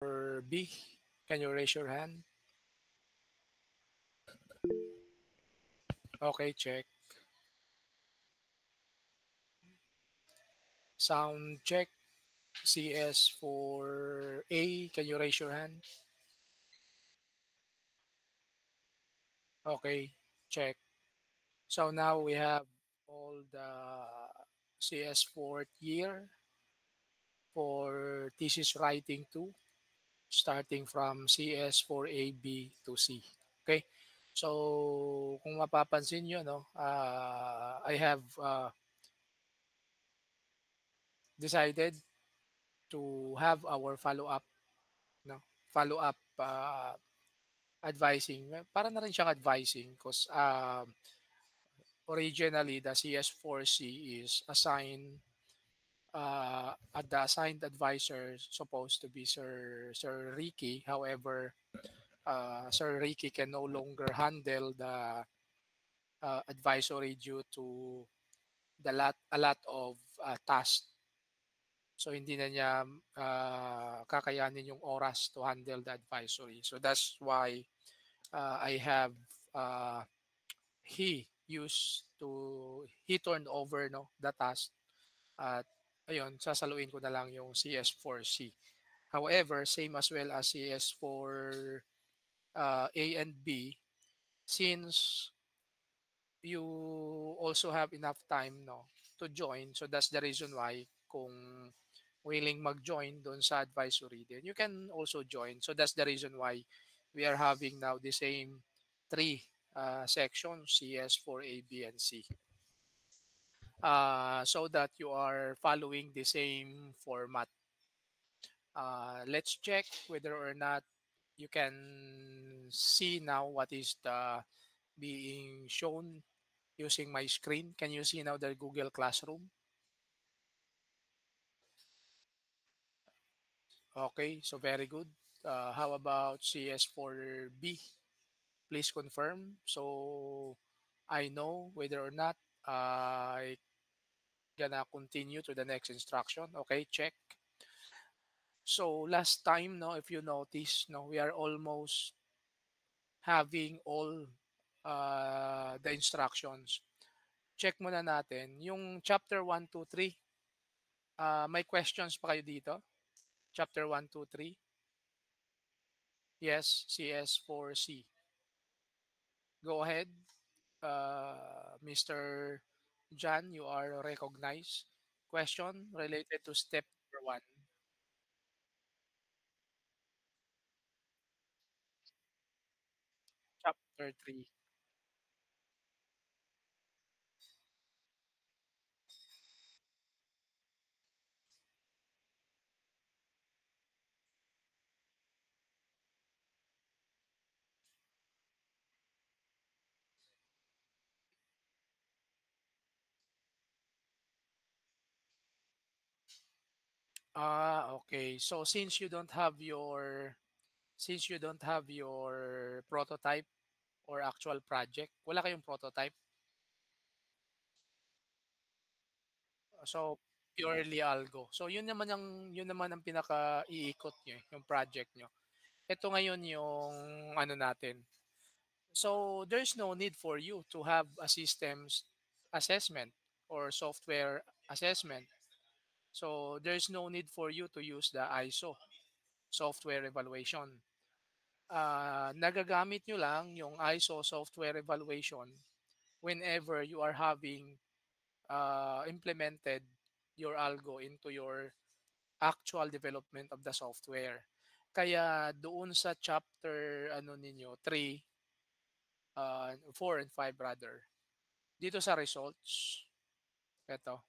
Or B, can you raise your hand? Okay, check. Sound check. CS for A, can you raise your hand? Okay, check. So now we have all the CS fourth year for thesis writing 2, starting from CS for A, B to C. Okay? So kung mapapansin nyo, no, I have decided to have our follow-up, no, follow-up advising. Para na rin siyang advising because originally the CS4C is assigned the assigned advisor supposed to be Sir Ricky. However, Sir Ricky can no longer handle the advisory due to a lot of tasks. So hindi na niya kakayanin yung oras to handle the advisory. So that's why I have uh, he turned over, no, the task at ayun, sasaluin ko na lang yung CS4C. However, same as well as CS4 A and B, since you also have enough time, no, to join. So that's the reason why kung willing mag-join doon sa advisory, then you can also join. So that's the reason why we are having now the same three sections, CS for A, B, and C. So that you are following the same format. Let's check whether or not you can see now what is the being shown using my screen. Can you see now the Google Classroom? Okay, so very good. How about CS4B? Please confirm. So I know whether or not I gonna continue to the next instruction. Okay, check. So last time, no, if you notice, no, we are almost having all the instructions. Check muna natin. Yung chapter 1, 2, 3, may questions pa kayo dito? Chapter 1, 2, 3? Yes, CS4C. Go ahead. Mr. John, you are recognized. Question related to step number 1, chapter 3. Okay. So since you don't have your prototype or actual project, wala kayong prototype. So purely algo. So yun naman ang pinaka-iikot niyo, yung project niyo. Ito ngayon yung ano natin. So there's no need for you to have a systems assessment or software assessment. So there's no need for you to use the ISO software evaluation. Nagagamit nyo lang yung ISO software evaluation whenever you are having implemented your algo into your actual development of the software. Kaya doon sa chapter ano ninyo 3, 4 and 5 rather. Dito sa results, eto.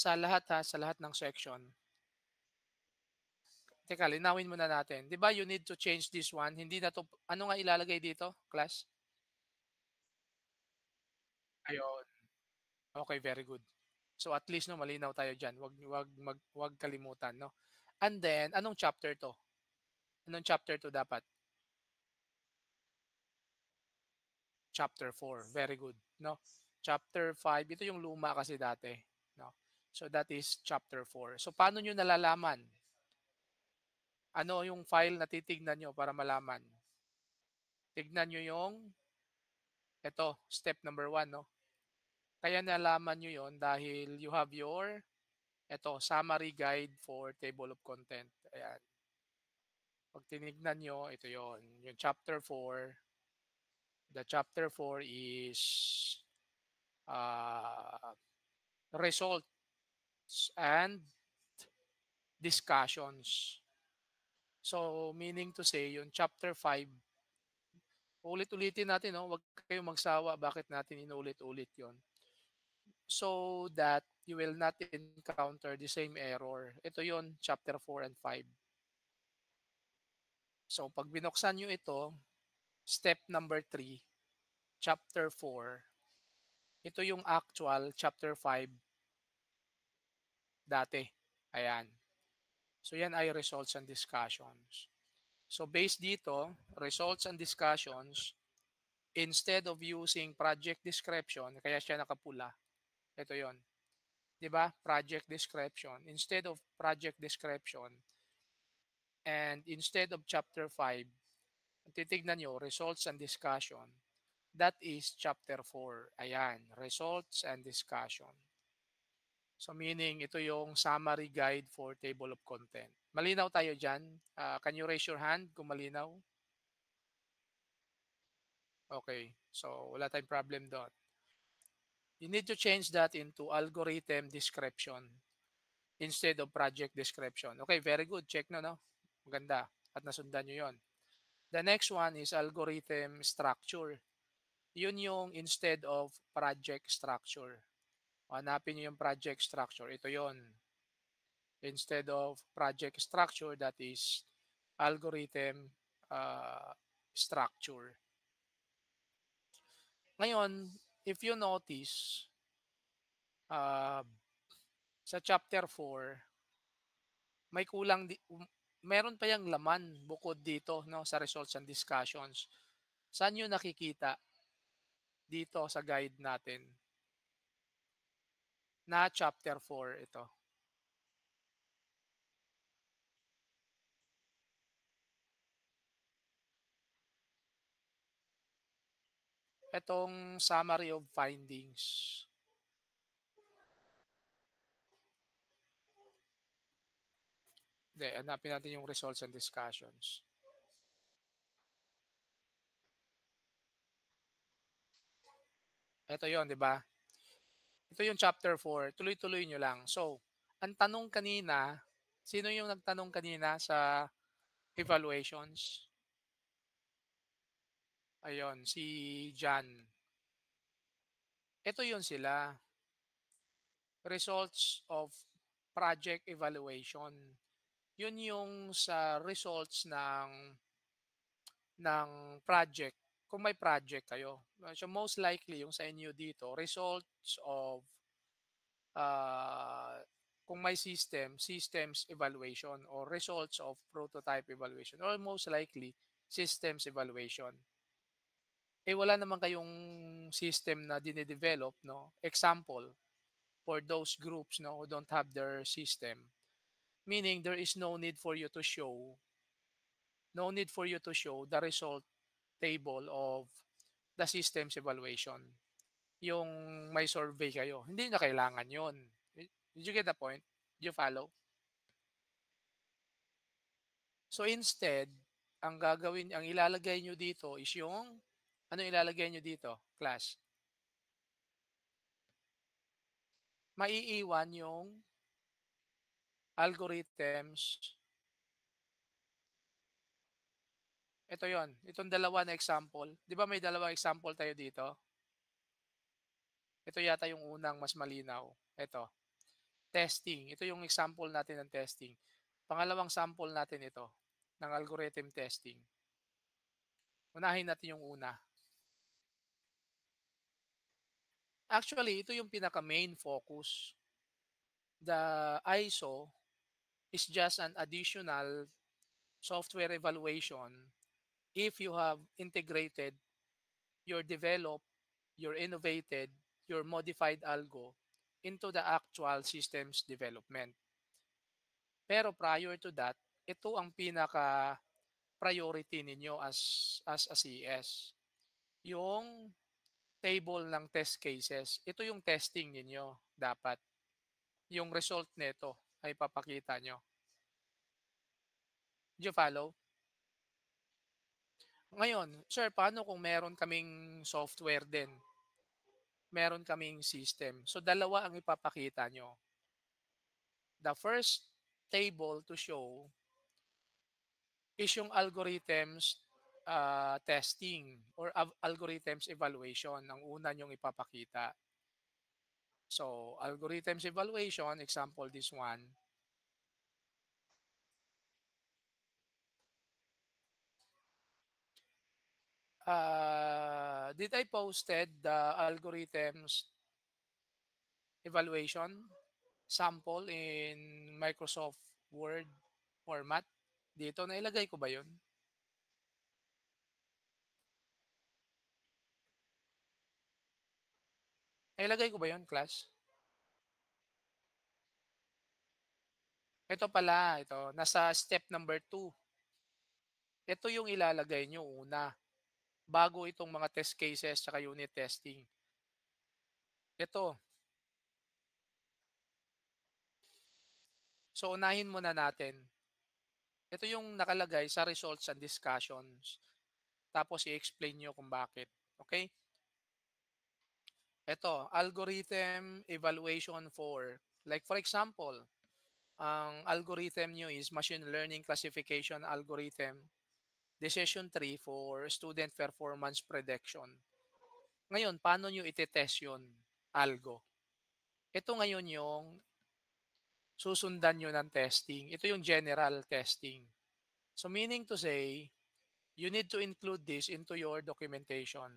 Sa lahat ng section. Teka, linawin muna natin. 'Di ba you need to change this one? Hindi na to, ano nga ilalagay dito, class? Ayun. Okay, very good. So at least, no, malinaw tayo diyan. Wag kalimutan, no. And then anong chapter 'to? Anong chapter 'to dapat? Chapter 4. Very good, no. Chapter 5, ito yung luma kasi dati, no. So that is chapter 4. So paano niyo nalalaman Ano yung file na titignan nyo para malaman? Tignan nyo yung, ito, step number 1, no? Kaya nalaman nyo yon dahil you have your, ito, summary guide for table of content. Ayan. Pag tinignan nyo, ito yon yung chapter 4. The chapter 4 is uh, results and discussions. So, meaning to say, yung chapter 5, ulit-ulitin natin, no? Huwag kayong magsawa. Bakit natin inulit-ulit yon? So that you will not encounter the same error. Ito yon chapter 4 and 5. So, pag binuksan nyo ito, step number 3, chapter 4, ito yung actual chapter 5 dati. Ayan. So, yan ay results and discussions. So, based dito, results and discussions, instead of using project description, kaya siya nakapula, ito yon, 'di ba? Project description. Instead of project description and instead of chapter 5, titignan nyo, results and discussion. That is chapter 4. Ayan, results and discussion. So meaning, ito yung summary guide for table of content. Malinaw tayo dyan? Can you raise your hand kung malinaw? Okay, so wala tayong problem doon. You need to change that into algorithm description instead of project description. Okay, very good. Check na, no? Maganda. At nasundan nyo yon. The next one is algorithm structure. Yun yung instead of project structure. Hanapin nyo yung project structure. Ito yon. Instead of project structure, that is algorithm structure. Ngayon, if you notice, uh, sa chapter 4, may kulang, meron pa yung laman bukod dito, no, sa results and discussions. Saan nyo nakikita dito sa guide natin na chapter 4 ito? Itong summary of findings. Hindi, hanapin natin yung results and discussions. Ito yon, di ba? Ito yung chapter 4. Tuloy-tuloy nyo lang. So, ang tanong kanina, sino yung nagtanong kanina sa evaluations? Ayun, si John. Ito yun sila. Results of project evaluation. Yun yung sa results ng project. Kung may project kayo. So most likely yung sa inyo dito, results of uh, kung may systems evaluation or results of prototype evaluation or most likely systems evaluation. Eh wala naman kayong system na dinedevelop, no? Example, for those groups, no, who don't have their system, meaning there is no need for you to show the result table of the systems evaluation. Yung may survey kayo, hindi na kailangan yon. Did you get the point? Did you follow? So instead, ang ilalagay nyo dito is yung, ano ilalagay nyo dito, class? Maiiwan yung algorithms. Ito yon, itong dalawa na example. Di ba may dalawang example tayo dito? Ito yata yung unang mas malinaw. Ito, testing. Ito yung example natin ng testing. Pangalawang sample natin ito, ng algorithm testing. Unahin natin yung una. Actually, ito yung pinaka-main focus. The ISO is just an additional software evaluation if you have integrated your developed, your innovated, your modified algo into the actual systems development. Pero prior to that, ito ang pinaka-priority ninyo as a CS. Yung table ng test cases, ito yung testing ninyo dapat. Yung result nito ay papakita nyo. Do you follow? Ngayon, sir, paano kung meron kaming software din? Meron kaming system. So, dalawa ang ipapakita nyo. The first table to show is yung algorithms testing or algorithms evaluation ang una nyong ipapakita. So, algorithms evaluation, example this one. Did I posted the algorithms evaluation sample in Microsoft Word format? Dito, nailagay ko ba yun? Nailagay ko ba yun, class? Ito pala, ito, nasa step number 2. Ito yung ilalagay nyo una, bago itong mga test cases tsaka unit testing. Ito, so unahin muna natin. Ito yung nakalagay sa results and discussions. Tapos i-explain nyo kung bakit. Okay? Ito, algorithm evaluation for, like for example, ang algorithm nyo is machine learning classification algorithm, decision tree for student performance prediction. Ngayon, paano nyo iti-test yun? Algo. Ito ngayon yung susundan nyo ng testing. Ito yung general testing. So meaning to say, you need to include this into your documentation.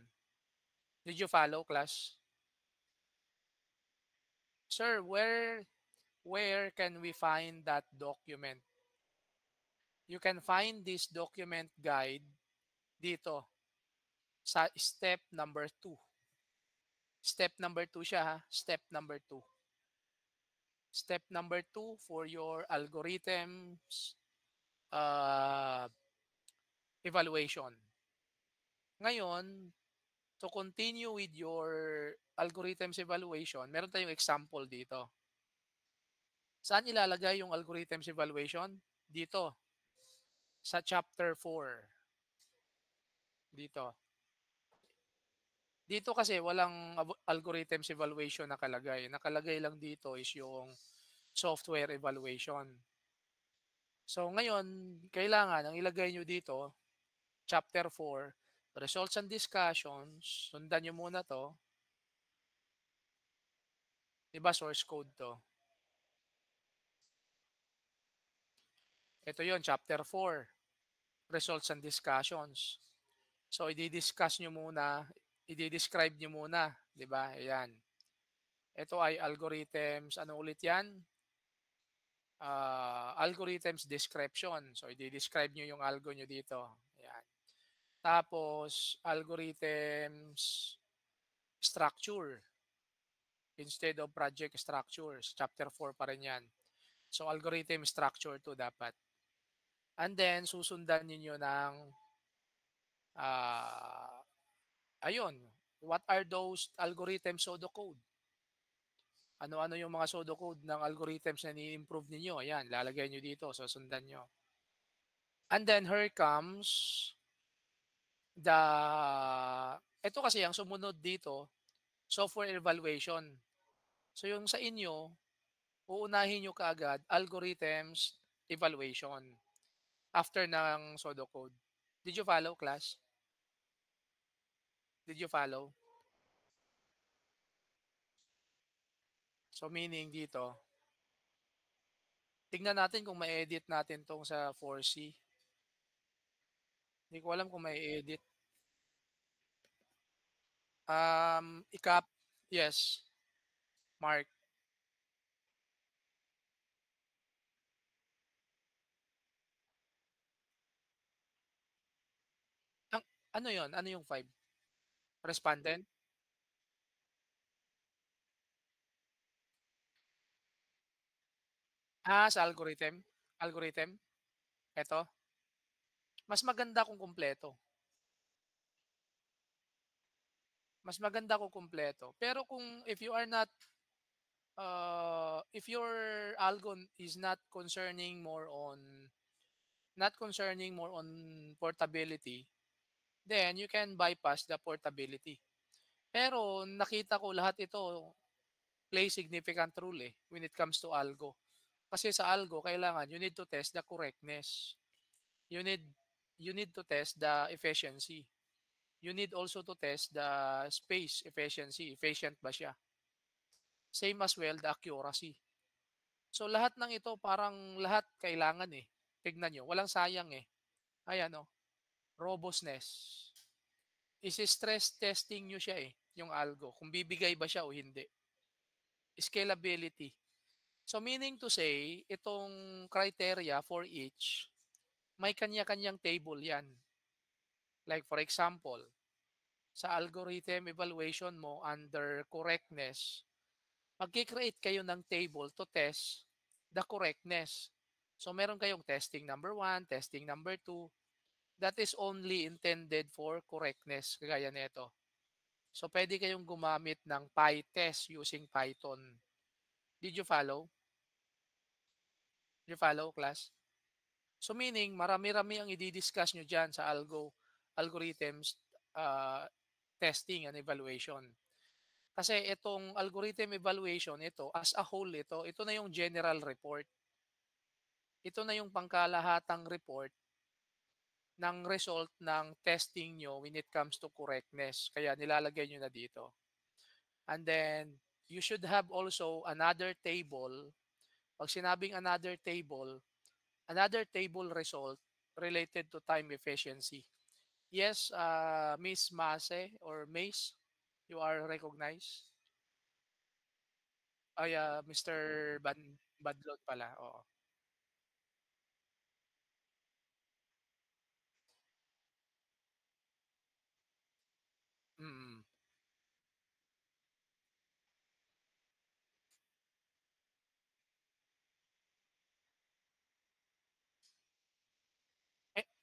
Did you follow, class? Sir, where can we find that document? You can find this document guide dito sa step number 2. Step number 2 siya ha, step number 2. Step number 2 for your algorithms uh, evaluation. Ngayon, to continue with your algorithms evaluation, meron tayong example dito. Saan ilalagay yung algorithms evaluation? Dito, sa chapter 4. Dito. Dito kasi walang algorithms evaluation nakalagay. Nakalagay lang dito is yung software evaluation. So ngayon, kailangan ang ilagay nyo dito, chapter 4, results and discussions, sundan nyo muna to. Diba source code to? Ito yon chapter 4, results and discussions. So i-discuss nyo muna, i-describe nyo muna, di ba? Ayan. Ito ay algorithms, ano ulit yan? Algorithms description. So i-describe nyo yung algo nyo dito. Ayan. Tapos algorithms structure instead of project structures. Chapter 4 pa rin yan. So algorithm structure to dapat. And then susundan niyo ng uh, ayun, what are those algorithm pseudocode? Ano-ano yung mga pseudocode ng algorithms na ni-improve ninyo? Ayan, lalagay nyo dito, susundan nyo. And then here comes the, ito kasi ang sumunod dito, software evaluation. So yung sa inyo, uunahin nyo kaagad algorithms evaluation after ng pseudocode. Did you follow, class? Did you follow? So meaning dito, tignan natin kung ma-edit natin tong sa 4C. Hindi ko alam kung may-edit. Ikap, yes, Mark. Ang, ano yon? Ano yung 5? Respondent? Sa algorithm? Algorithm? Eto, mas maganda kung kumpleto, mas maganda kung kumpleto. Pero kung if you are not, if your algon is not concerning more on portability, then you can bypass the portability. Pero nakita ko lahat ito play significant role, when it comes to algo. Kasi sa algo kailangan you need to test the correctness. You need you need to test the efficiency. You need also to test the space efficiency, efficient ba siya? Same as well the accuracy. So lahat ng ito parang lahat kailangan, Tignan niyo, walang sayang, Ayan, robustness. Isi-stress testing niyo siya, yung algo kung bibigay ba siya o hindi. Scalability. So meaning to say, itong criteria for each, may kanya-kanyang table 'yan. Like for example, sa algorithm evaluation mo under correctness, magke-create kayo ng table to test the correctness. So meron kayong testing number one, testing number two, that is only intended for correctness, kagaya nito. So pwede kayong gumamit ng PyTest using Python. Did you follow? Did you follow, class? So meaning, marami-rami ang i-discuss nyo dyan sa algorithms, testing and evaluation. Kasi itong algorithm evaluation, ito, as a whole, ito na yung general report. Ito na yung pangkalahatang report ng result ng testing nyo when it comes to correctness. Kaya nilalagay nyo na dito. And then, you should have also another table. Pag sinabing another table result related to time efficiency. Yes, Miss Mase or Mace, you are recognized. Ay, Mr. Badlot pala, oo. Mm.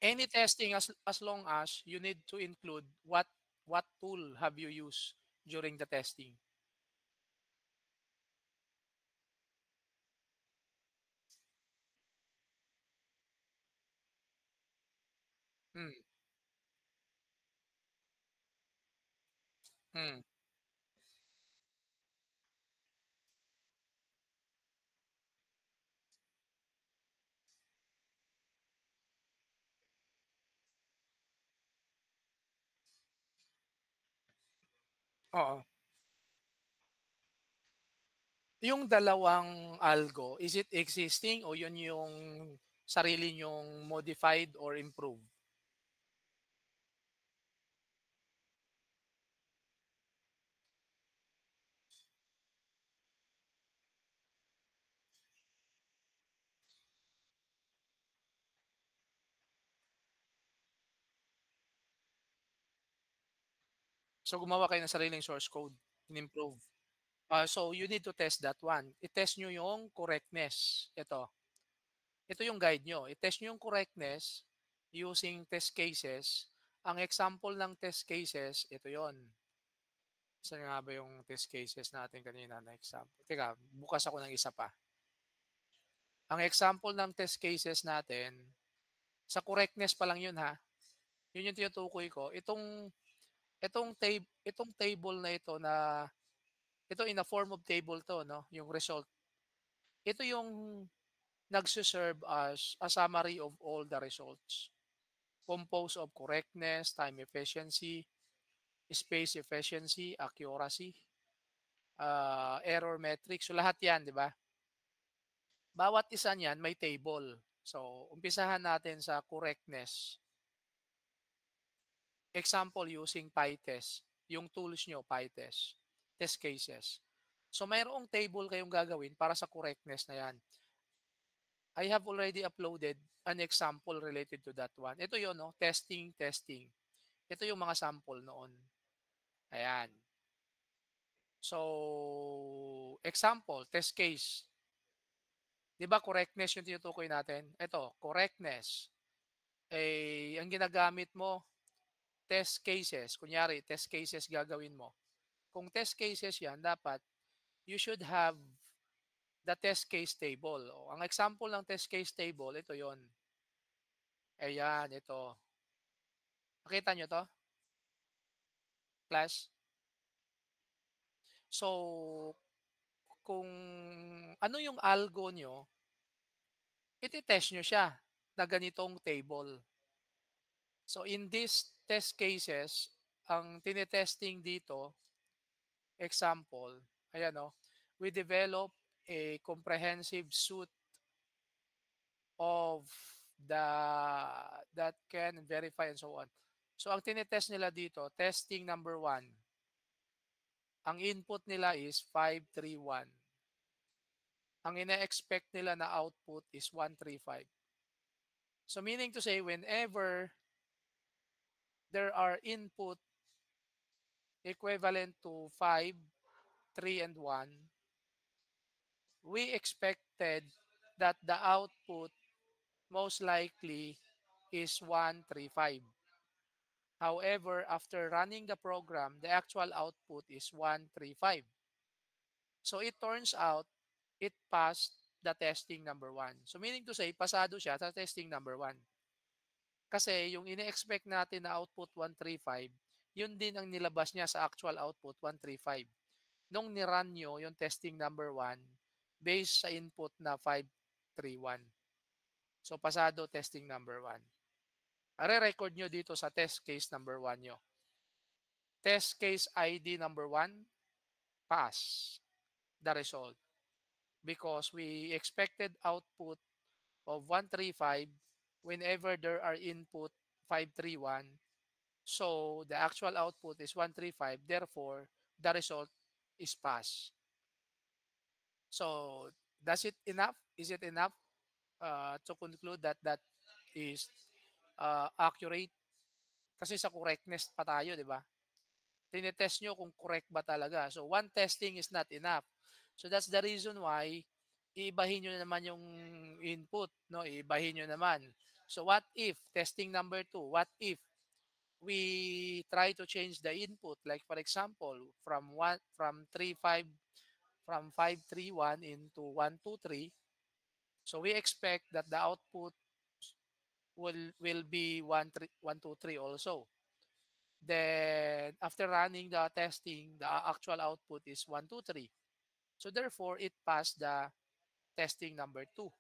Any testing, as long as you need to include what tool have you used during the testing. Mm, mm, oo. Yung dalawang algo, is it existing o yun yung sarili niyong modified or improved? So gumawa kayo ng sariling source code, in-improve. So you need to test that one. I-test nyo yung correctness. Ito yung guide nyo. I-test nyo yung correctness using test cases. Ang example ng test cases, ito yon. Saan nga ba yung test cases natin kanina na example? Teka, bukas ako ng isa pa. Ang example ng test cases natin, sa correctness pa lang yun ha. Yun yung tinutukoy ko. Itong table na ito na ito in a form of table to, no? Yung result. Ito yung nagsiserve as a summary of all the results. Composed of correctness, time efficiency, space efficiency, accuracy, error metrics. So lahat yan, di ba? Bawat isa niyan may table. So, umpisahan natin sa correctness. Example using PyTest. Yung tools nyo, PyTest. Test cases. So, mayroong table kayong gagawin para sa correctness na yan. I have already uploaded an example related to that one. Ito yun, no? Testing, testing. Ito yung mga sample noon. Ayan. So, example, test case. 'Di ba correctness yung tinutukoy natin? Ito, correctness, eh, ang ginagamit mo, test cases. Kunyari, test cases gagawin mo. Kung test cases yan, dapat you should have the test case table. O, ang example ng test case table, ito yon. Ayan, ito. Nakita nyo to, class? So, kung ano yung algo nyo, iti-test nyo siya na ganitong table. So, in these test cases, ang tinetesting dito, example, ayan o, we develop a comprehensive suite of the that can verify and so on. So, ang tinetest nila dito, testing number 1, ang input nila is 531. Ang ina-expect nila na output is 135. So, meaning to say, whenever there are input equivalent to 5, 3, and 1, we expected that the output most likely is 135. However, after running the program, the actual output is 135. So it turns out it passed the testing number 1. So meaning to say, pasado siya sa testing number 1. Kasi yung ine-expect natin na output 135, yun din ang nilabas niya sa actual output 135. Nung ni-run nyo yung testing number 1 based sa input na 531. So pasado testing number 1. Are-record nyo dito sa test case number 1 nyo. Test case ID number 1, pass the result. Because we expected output of 135 whenever there are input 531. So the actual output is 135. Therefore, the result is pass. So does it enough? Is it enough to conclude that that is accurate? Kasi sa correctness pa tayo, di ba? Tinetest nyo kung correct ba talaga. So, one testing is not enough. So, that's the reason why iibahin nyo naman yung input. No? Iibahin nyo naman. So, what if, testing number 2, what if we try to change the input? Like, for example, from 35, from 531 into 123. So, we expect that the output will be 123 also. Then after running the testing, the actual output is 123. So therefore, it passed the testing number 2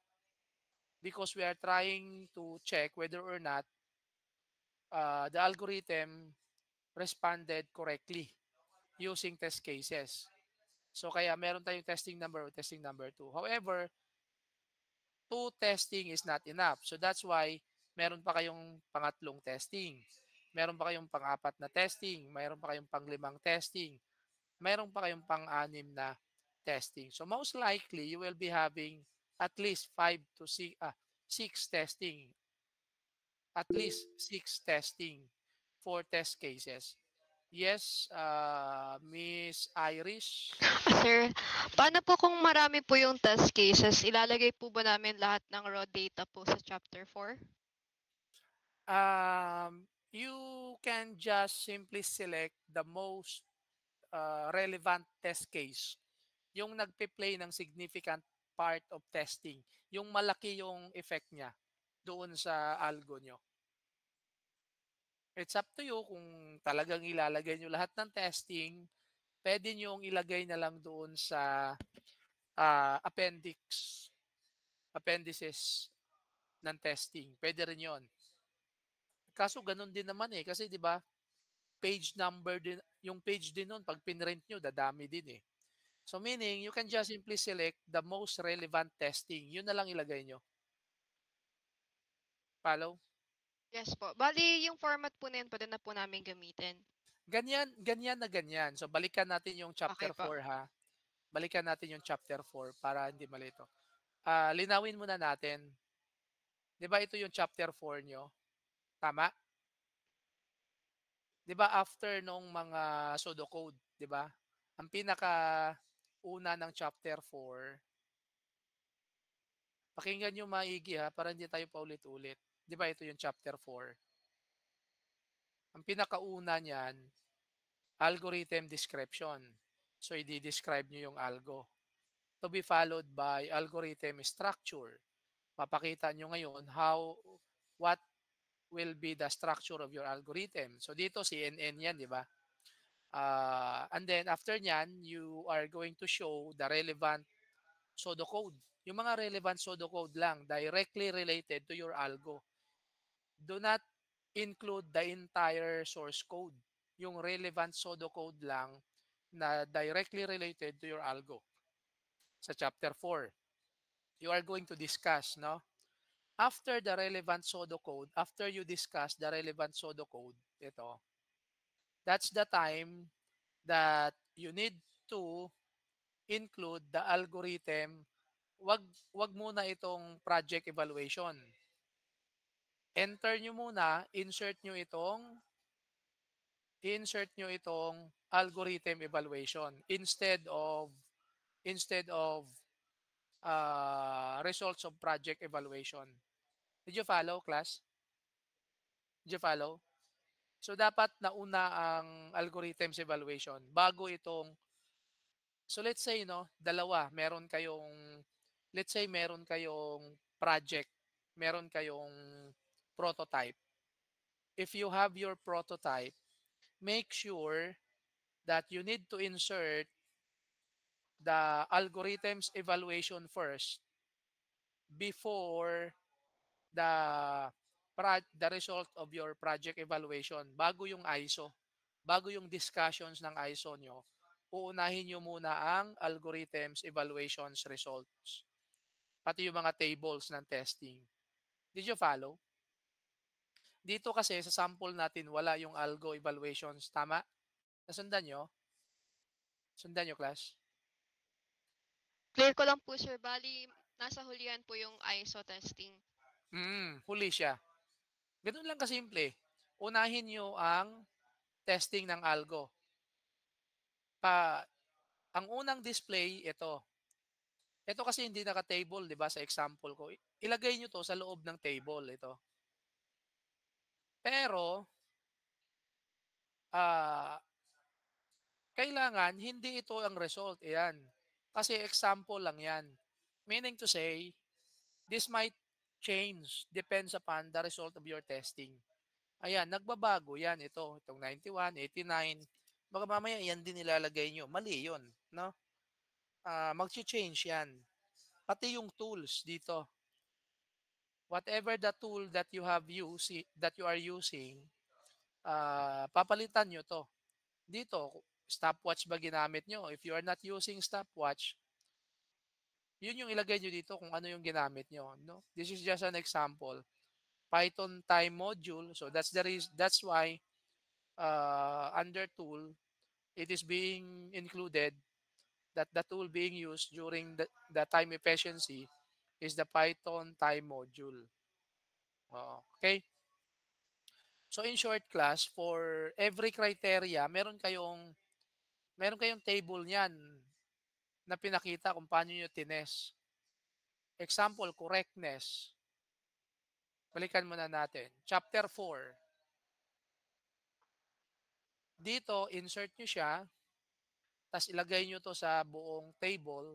because we are trying to check whether or not the algorithm responded correctly using test cases. So kaya meron tayong testing number or testing number 2. However, 2 testing is not enough. So that's why meron pa kayong pangatlong testing. Meron pa kayong pang-apat na testing. Meron pa kayong pang-limang testing. Mayroon pa kayong pang-anim na testing. So most likely, you will be having at least 5 to 6 testing. At least 6 testing for test cases. Yes, Miss Irish. Sir, paano po kung marami po yung test cases? Ilalagay po ba namin lahat ng raw data po sa chapter 4? You can just simply select the most relevant test case. Yung nagpe-play ng significant part of testing. Yung malaki yung effect niya doon sa algo nyo. It's up to you kung talagang ilalagay nyo lahat ng testing, pwede nyo ilagay na lang doon sa appendices ng testing. Pwede rin yon. Kaso ganun din naman eh. Kasi di ba page number din, yung page din nun, pag pinrint nyo, dadami din eh. So meaning, you can just simply select the most relevant testing. Yun na lang ilagay nyo. Follow? Yes po. Bali, yung format po na yun, pwede na po namin gamitin. Ganyan, ganyan na ganyan. So balikan natin yung Okay chapter po. 4 ha. Balikan natin yung chapter 4 para hindi malito. Linawin muna natin. 'Di ba ito yung chapter 4 nyo? Tama? 'Di ba after nung mga pseudocode, 'di ba? Ang pinaka una ng chapter 4 Pakinggan niyo maigi ha, para hindi tayo paulit-ulit. 'Di ba ito yung chapter 4. Ang pinakauna niyan, algorithm description. So, i-describe niyo yung algo. To be followed by algorithm structure. Papakita niyo ngayon what will be the structure of your algorithm. So, dito CNN yan, di ba? And then, after nyan, you are going to show the relevant pseudocode. Yung mga relevant pseudocode lang, directly related to your algo. Do not include the entire source code. Yung relevant pseudocode lang na directly related to your algo. Sa chapter 4, you are going to discuss, no? After the relevant pseudocode, after you discuss the relevant pseudocode, ito, that's the time that you need to include the algorithm. Wag muna itong project evaluation. Enter nyo muna, insert nyo itong algorithm evaluation instead of results of project evaluation. Did you follow, class? Did you follow? So, dapat nauna ang algorithms evaluation bago itong, so let's say, no, let's say meron kayong project, meron kayong prototype. If you have your prototype, make sure that you need to insert the algorithms evaluation first before the the result of your project evaluation, bago yung ISO, bago yung discussions ng ISO nyo, uunahin nyo muna ang algorithms evaluations results, pati yung mga tables ng testing. Did you follow? Dito kasi sa sample natin wala yung algo evaluations, tama? Nasundan nyo? Sundan nyo, class? Clear ko lang po, sir. Bali, nasa hulihan po yung ISO testing. Huli siya. Ganun lang kasimple. Unahin nyo ang testing ng algo. Ang unang display, ito. Ito kasi hindi naka-table, di ba, sa example ko. Ilagay nyo to sa loob ng table, ito. Pero, kailangan hindi ito ang result. Ayan. Kasi example lang yan. Meaning to say, this might change depends upon the result of your testing. Ayan, nagbabago yan. Itong 91, 89. Baka mamaya yan din nilalagay nyo. Mali yun. No? Mag-change yan. Pati yung tools dito. Whatever the tool that you are using, papalitan nyo to. Dito, stopwatch ba ginamit nyo? If you are not using stopwatch, yun yung ilagay nyo dito kung ano yung ginamit nyo. No? This is just an example. Python time module. So that's why under tool, it is being included that the tool being used during the time efficiency is the Python time module. Okay? So in short, class, for every criteria, meron kayong table niyan na pinakita kung paano nyo tinest. Example, correctness. Balikan muna natin. Chapter 4. Dito, insert nyo siya, tapos ilagay nyo to sa buong table.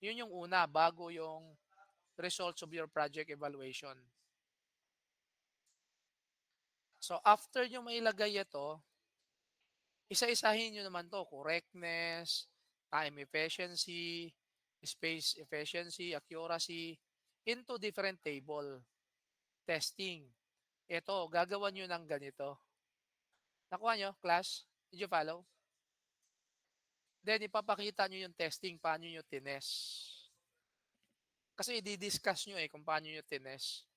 Yun yung una, bago yung results of your project evaluation. So, after nyo mailagay ito, isa-isahin nyo naman to, correctness, time efficiency, space efficiency, accuracy, into different table. Testing. Ito, gagawa nyo ng ganito. Nakuha nyo, class? Did you follow? Then, ipapakita nyo yung testing, paano nyo tinest. Kasi i-discuss nyo kung paano nyo tinest.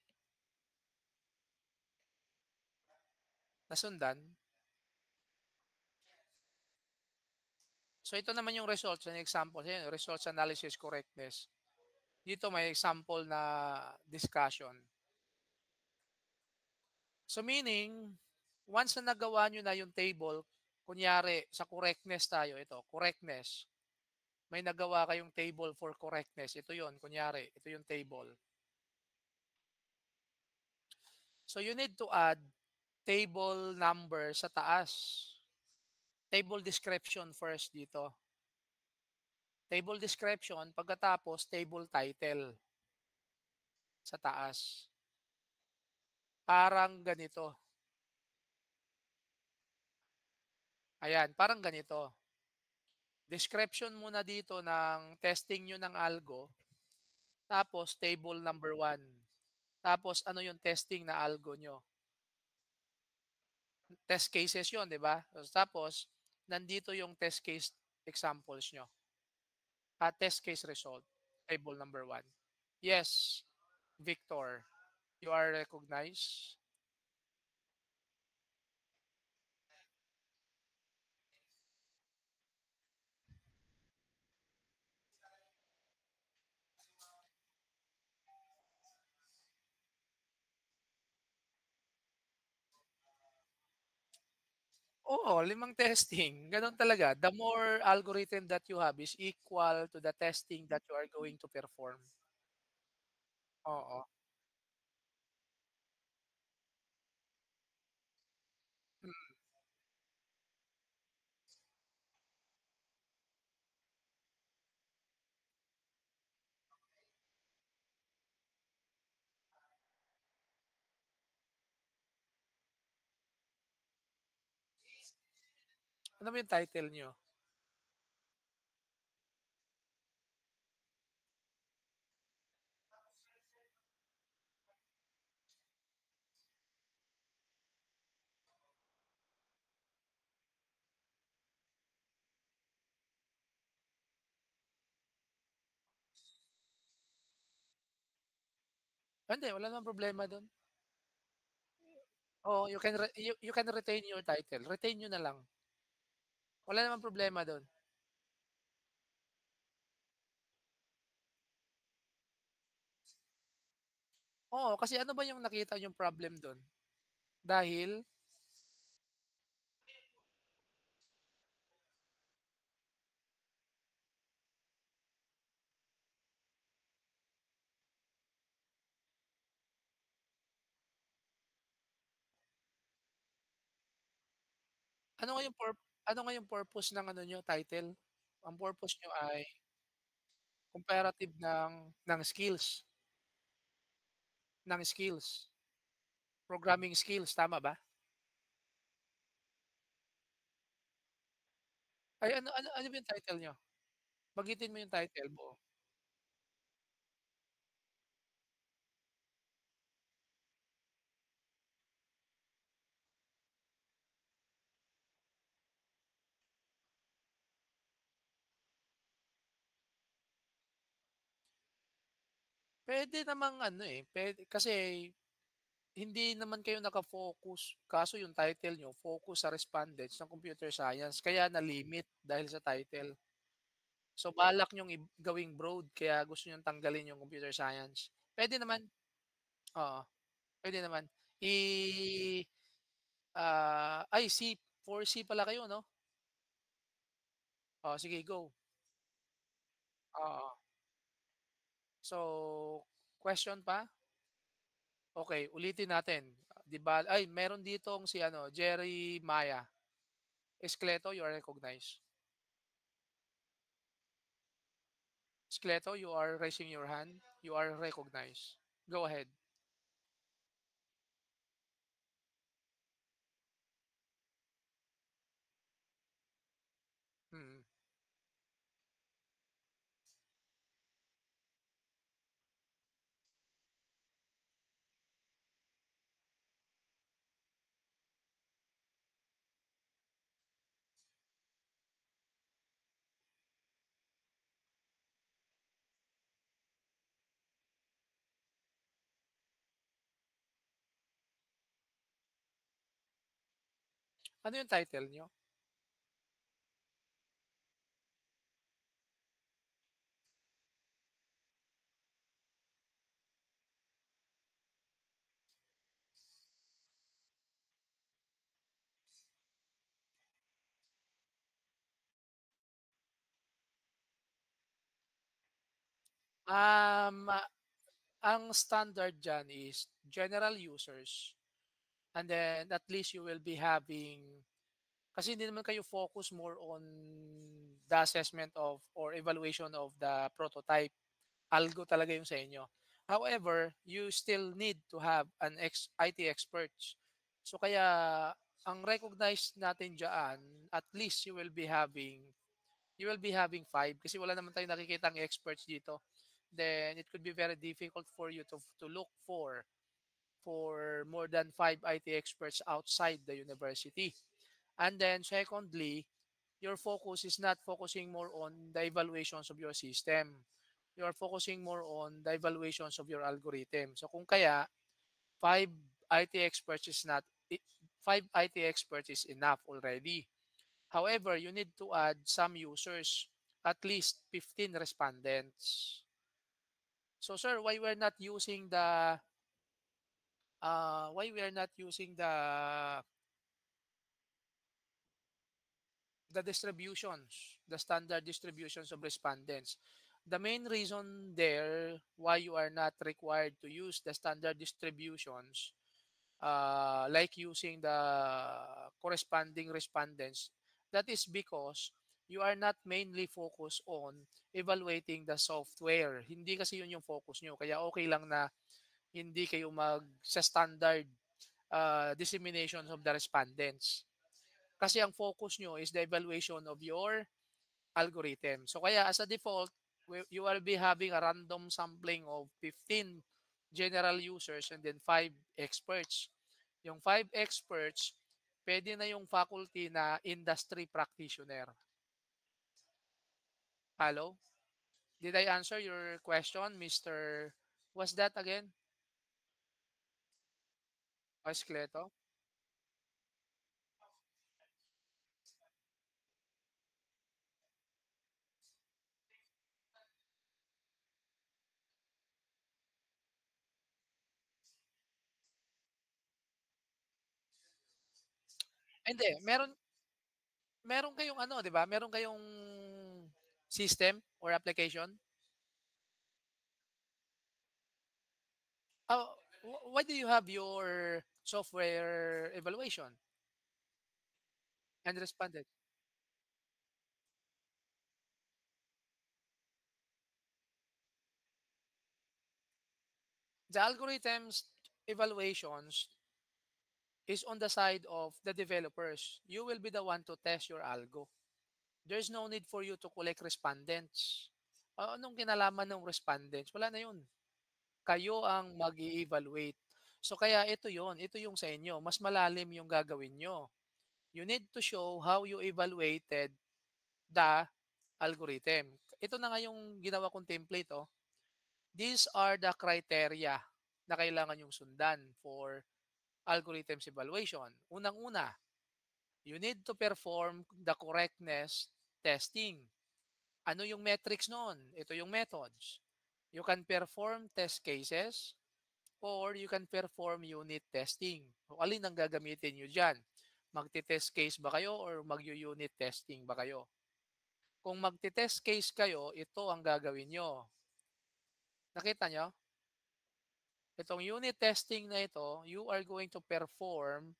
Nasundan? So, ito naman yung results. An example. Yan, results analysis correctness. Dito may example na discussion. So, meaning, once na nagawa nyo na yung table, kunyari, sa correctness tayo, ito, correctness. May nagawa kayong table for correctness. Ito yon, kunyari, ito yung table. So you need to add table number sa taas. Table description first dito. Table description, pagkatapos table title sa taas. Parang ganito. Ayan, parang ganito. Description muna dito ng testing nyo ng algo, tapos table number one. Tapos ano yung testing na algo nyo? Test cases yun, di ba? Tapos, nandito yung test case examples nyo. Test case result, table number one. Yes, Victor, you are recognized. Oo, 5 testing, gano'n talaga. The more algorithm that you have is equal to the testing that you are going to perform. Oo. Mm. Ano ba yung title niyo? Hindi, wala namang problema do'n. Oo, you can retain your title, retain niyo na lang. Wala namang problema do'n. Oo, kasi ano ba yung nakita niyong problem do'n? Dahil ano nga yung ano nga yung purpose ng ano niyo, title? Ang purpose niyo ay comparative ng skills, ng skills, programming skills, tama ba? Ay ano ba yung title niyo? Banggitin mo yung title buo. Puwede namang ano, eh, kasi hindi naman kayo naka-focus, kaso yung title niyo focus sa respondents ng computer science kaya na-limit dahil sa title. So balak niyong gawing broad kaya gusto niyong tanggalin yung computer science. Puwede naman, oo, puwede naman. I ay C, 4C pala kayo 'no? Oh, sige go. Oo. So, question pa? Okay, ulitin natin. 'Di ba ay meron ditong si ano, Jerry Maya. Escleto, you are recognized. Escleto, you are raising your hand. You are recognized. Go ahead. Mm. Ano yung title niyo? Um, ang standard diyan is general users. And then at least you will be having, kasi hindi naman kayo focus more on the assessment of or evaluation of the prototype. Algo talaga yung sa inyo. However, you still need to have an IT experts. So kaya ang recognize natin diyan, at least you will be having five kasi wala naman tayong nakikitang experts dito. Then it could be very difficult for you to look for more than five IT experts outside the university. And then secondly, your focus is not focusing more on the evaluations of your system. You are focusing more on the evaluations of your algorithm. So kung kaya five IT experts is not five IT experts is enough already. However, you need to add some users, at least 15 respondents. So sir, why we are not using the distributions, the standard distributions of respondents? The main reason there why you are not required to use the standard distributions, like using the corresponding respondents, that is because you are not mainly focused on evaluating the software. Hindi kasi yun yung focus nyo. Kaya okay lang na hindi kayo sa standard disseminations of the respondents. Kasi ang focus nyo is the evaluation of your algorithm. So kaya as a default, you will be having a random sampling of 15 general users and then 5 experts. Yung 5 experts, pwede na yung faculty na industry practitioner. Hello? Did I answer your question, Mr. What's that again? Vice Cleto? Hindi, meron kayong ano, 'di ba? Meron kayong system or application. Oh, why do you have your software evaluation and responded? The algorithms evaluations is on the side of the developers. You will be the one to test your algo. There's no need for you to collect respondents. Anong kinalaman ng respondents? Wala na yun. Kayo ang mag evaluate. So kaya ito yon, ito yung sa inyo. Mas malalim yung gagawin nyo. You need to show how you evaluated the algorithm. Ito na nga yung ginawa kong template. Oh. These are the criteria na kailangan yung sundan for algorithms evaluation. Unang-una, you need to perform the correctness testing. Ano yung metrics noon? Ito yung methods. You can perform test cases or you can perform unit testing. So, alin ang gagamitin nyo dyan? Magti-test case ba kayo or mag-unit testing ba kayo? Kung magti-test case kayo, ito ang gagawin nyo. Nakita nyo? Itong unit testing na ito, uh, you are going to perform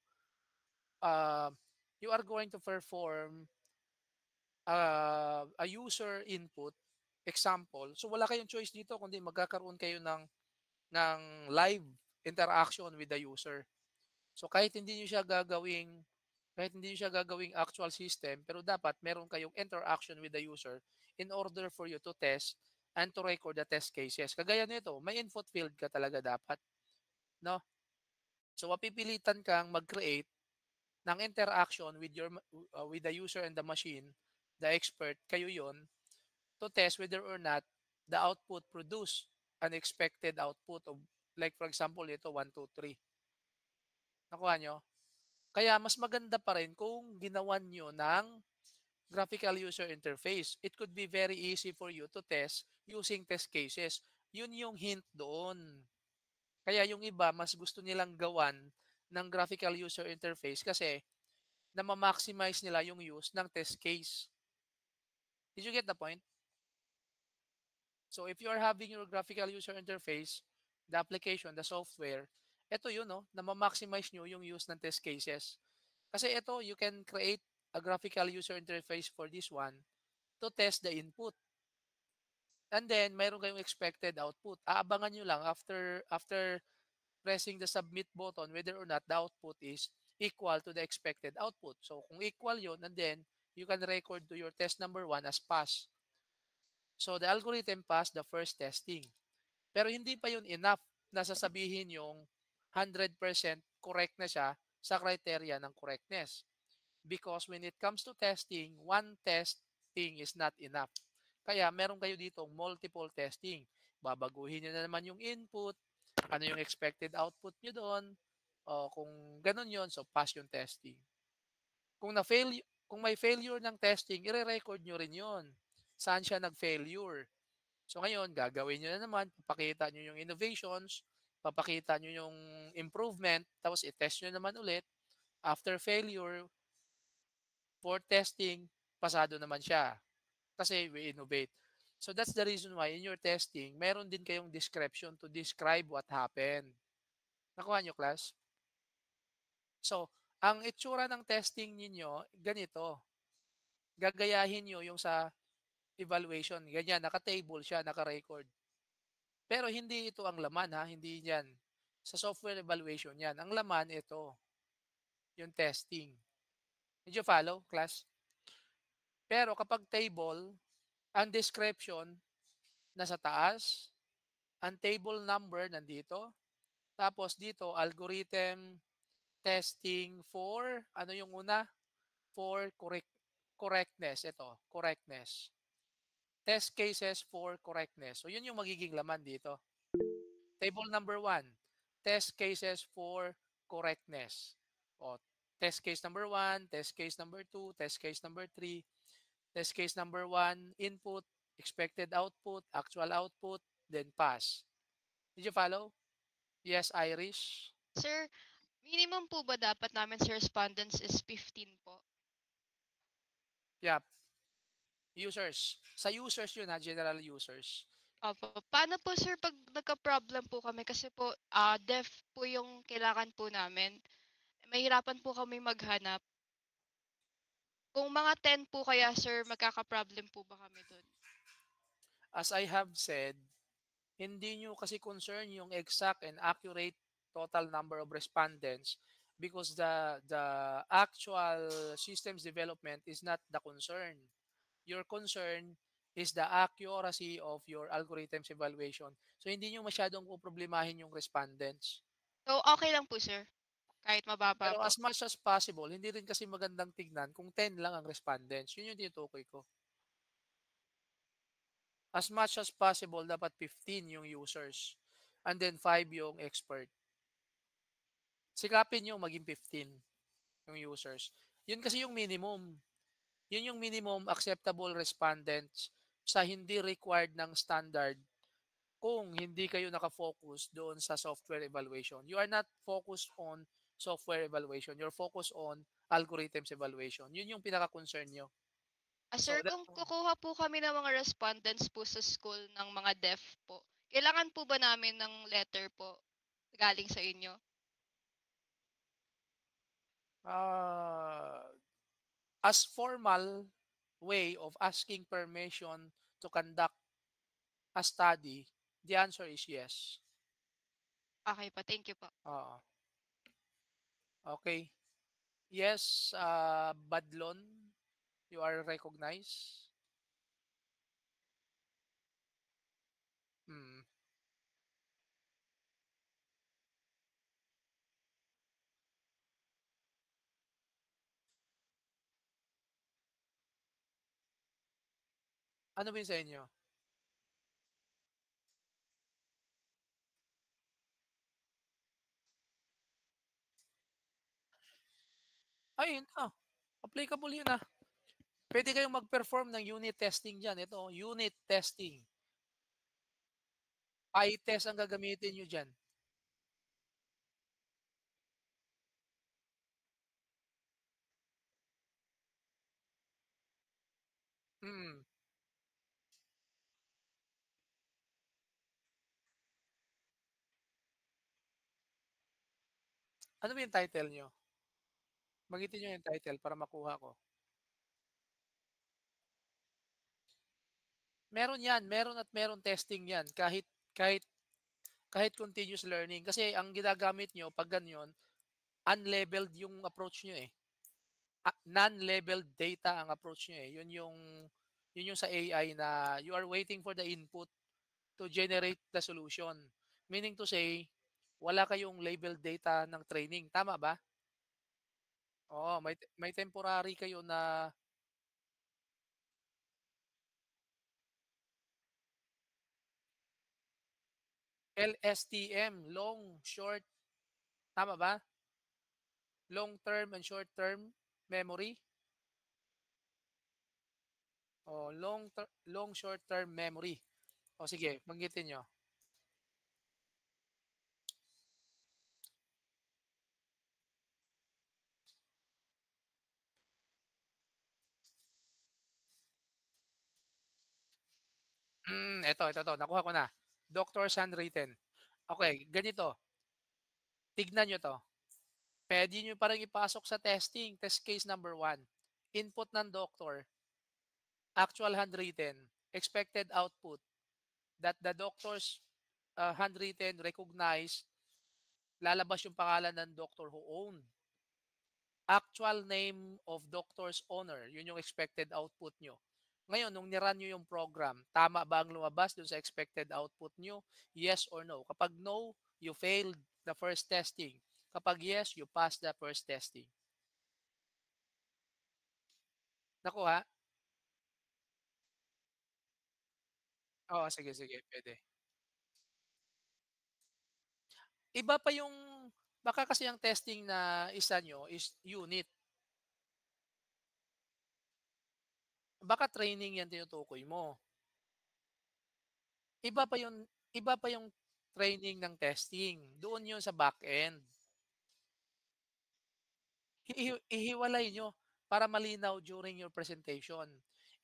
a user input example. So wala kayong choice dito kundi magkakaroon kayo ng live interaction with the user. So kahit hindi niyo siya gagawing actual system, pero dapat meron kayong interaction with the user in order for you to test and to record the test cases. Kagaya nito, may input field ka talaga dapat, no? So mapipilitan kang mag-create ng interaction with the user and the machine, the expert, kayo 'yon, to test whether or not the output produce an expected output of, like for example ito 1, 2, 3. Nakuha nyo? Kaya mas maganda pa rin kung ginawan nyo ng graphical user interface. It could be very easy for you to test using test cases. Yun yung hint doon. Kaya yung iba, mas gusto nilang gawan ng graphical user interface kasi na ma-maximize nila yung use ng test case. Did you get the point? So if you are having your graphical user interface, the application, the software, Ito yun 'no, na ma-maximize niyo yung use ng test cases. Kasi ito, you can create a graphical user interface for this one to test the input. And then mayroon kayong expected output. Aabangan niyo lang after pressing the submit button whether or not the output is equal to the expected output. So kung equal yun, and then you can record to your test number 1 as pass. So the algorithm passed the first testing. Pero hindi pa yun enough na sasabihin yung 100% correct na siya sa criteria ng correctness. Because when it comes to testing, one testing is not enough. Kaya meron kayo dito multiple testing. Babaguhin nyo na naman yung input, ano yung expected output nyo doon, o kung ganun yon so pass yung testing. Kung may failure ng testing, ire-record nyo rin yon. Saan siya nag-failure? So ngayon, gagawin nyo na naman, papakita nyo yung innovations, papakita nyo yung improvement, tapos i-test nyo naman ulit. After failure, for testing, pasado naman siya. Kasi we innovate. So that's the reason why in your testing, meron din kayong description to describe what happened. Nakuha nyo, class? So, ang itsura ng testing ninyo, ganito. Gagayahin nyo yung sa evaluation. Ganyan, naka-table siya, naka-record. Pero hindi ito ang laman ha, hindi yan. Sa software evaluation yan. Ang laman ito, yung testing. Did you follow, class? Pero kapag table, ang description nasa taas, ang table number nandito, tapos dito algorithm testing for ano yung una? For correctness. Ito, correctness. Test cases for correctness. So yun yung magiging laman dito. Table number 1, test cases for correctness. O, test case number 1, test case number 2, test case number 3, test case number 1, input, expected output, actual output, then pass. Did you follow? Yes, Irish? Sir, minimum po ba dapat namin sa respondents is 15 po? Yeah. Users. Sa users yun ha, general users. Opo. Paano po sir 'pag nagka-problem po kami kasi po, deaf po yung kailangan po namin. Mahirapan po kami maghanap. Kung mga 10 po kaya sir, magkaka-problem po ba kami dun? As I have said, hindi nyo kasi concern yung exact and accurate total number of respondents because the actual systems development is not the concern. Your concern is the accuracy of your algorithms evaluation. So hindi nyo masyadong poproblemahin yung respondents. So, okey lang po sir, kahit mababa Pero po? as much as possible, hindi rin kasi magandang tignan kung 10 lang ang respondents. Yun yung tinutukoy ko. As much as possible, dapat 15 yung users. And then 5 yung expert. Sikapin nyo maging 15 yung users. Yun kasi yung minimum. Yun yung minimum acceptable respondents sa hindi required ng standard kung hindi kayo nakafocus doon sa software evaluation. You are not focused on software evaluation. You're focused on algorithms evaluation. Yun yung pinaka-concern nyo. Sir So, that, kung kukuha po kami ng mga respondents po sa school ng mga deaf po, kailangan po ba namin ng letter po galing sa inyo? uh, as formal way of asking permission to conduct a study, the answer is yes. Okey po, thank you po. Oo. Okay. Yes, Badlon, you are recognized. Hmm. Ano ba yun sa inyo? Ay, yun applicable yun Pwede kayong mag-perform ng unit testing dyan. Ito, unit testing. PyTest ang gagamitin nyo dyan. Hmm. Ano ba yung title niyo? Banggitin niyo yung title para makuha ko. Meron 'yan, meron at meron testing 'yan kahit kahit continuous learning. Kasi ang ginagamit niyo 'pag gano'n, unleveled yung approach niyo, eh. Non-leveled data ang approach niyo, eh. Yun yung sa AI na you are waiting for the input to generate the solution. Meaning to say, wala kayong labeled data ng training, tama ba? Oo, may temporary kayo na LSTM, long, short, tama ba? Long term and short term memory. O long short term memory. O sige, banggitin niyo. Eto, nakuha ko na. Doctor's handwritten. Okay, ganito, tignan niyo 'to. Puwede niyo pa ring ipasok sa testing, test case number 1. Input ng doctor, actual handwritten, expected output that the doctor's, handwritten recognize, lalabas yung pangalan ng doctor who owned. Actual name of doctor's owner, yun yung expected output nyo. Ngayon, nung ni-run nyo yung program, tama ba ang lumabas dun sa expected output nyo? Yes or no? Kapag no, you failed the first testing. Kapag yes, you passed the first testing. Nakuha? Oo, sige, pwede. Iba pa yung baka kasi ang testing na isa nyo is unit. Baka training yan tinutukoy mo. Iba pa yung iba pa yung training ng testing. Doon yun sa back-end. Ihiwalay nyo para malinaw during your presentation.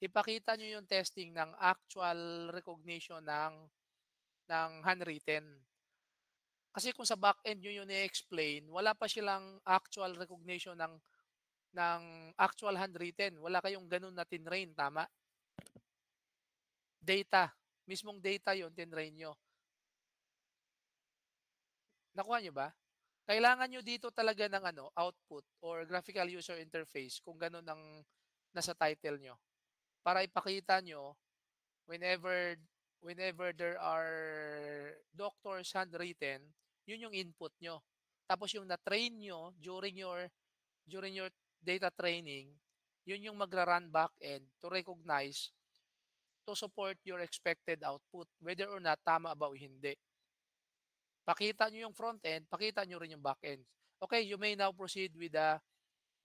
Ipakita nyo yung testing ng actual recognition ng handwritten. Kasi kung sa back-end nyo yun i-explain, wala pa silang actual recognition ng actual handwritten. Wala kayong ganun na tinrain, tama? Data. Mismong data yun, tinrain nyo. Nakuha nyo ba? Kailangan nyo dito talaga ng output or graphical user interface kung ganun ang nasa title nyo. Para ipakita nyo whenever whenever there are doctors handwritten, yun yung input nyo. Tapos yung na-train nyo during your data training, yun yung magra-run back-end to recognize, to support your expected output, whether or not tama ba o hindi. Pakita nyo yung front end, pakita nyo rin yung back end. Okay, you may now proceed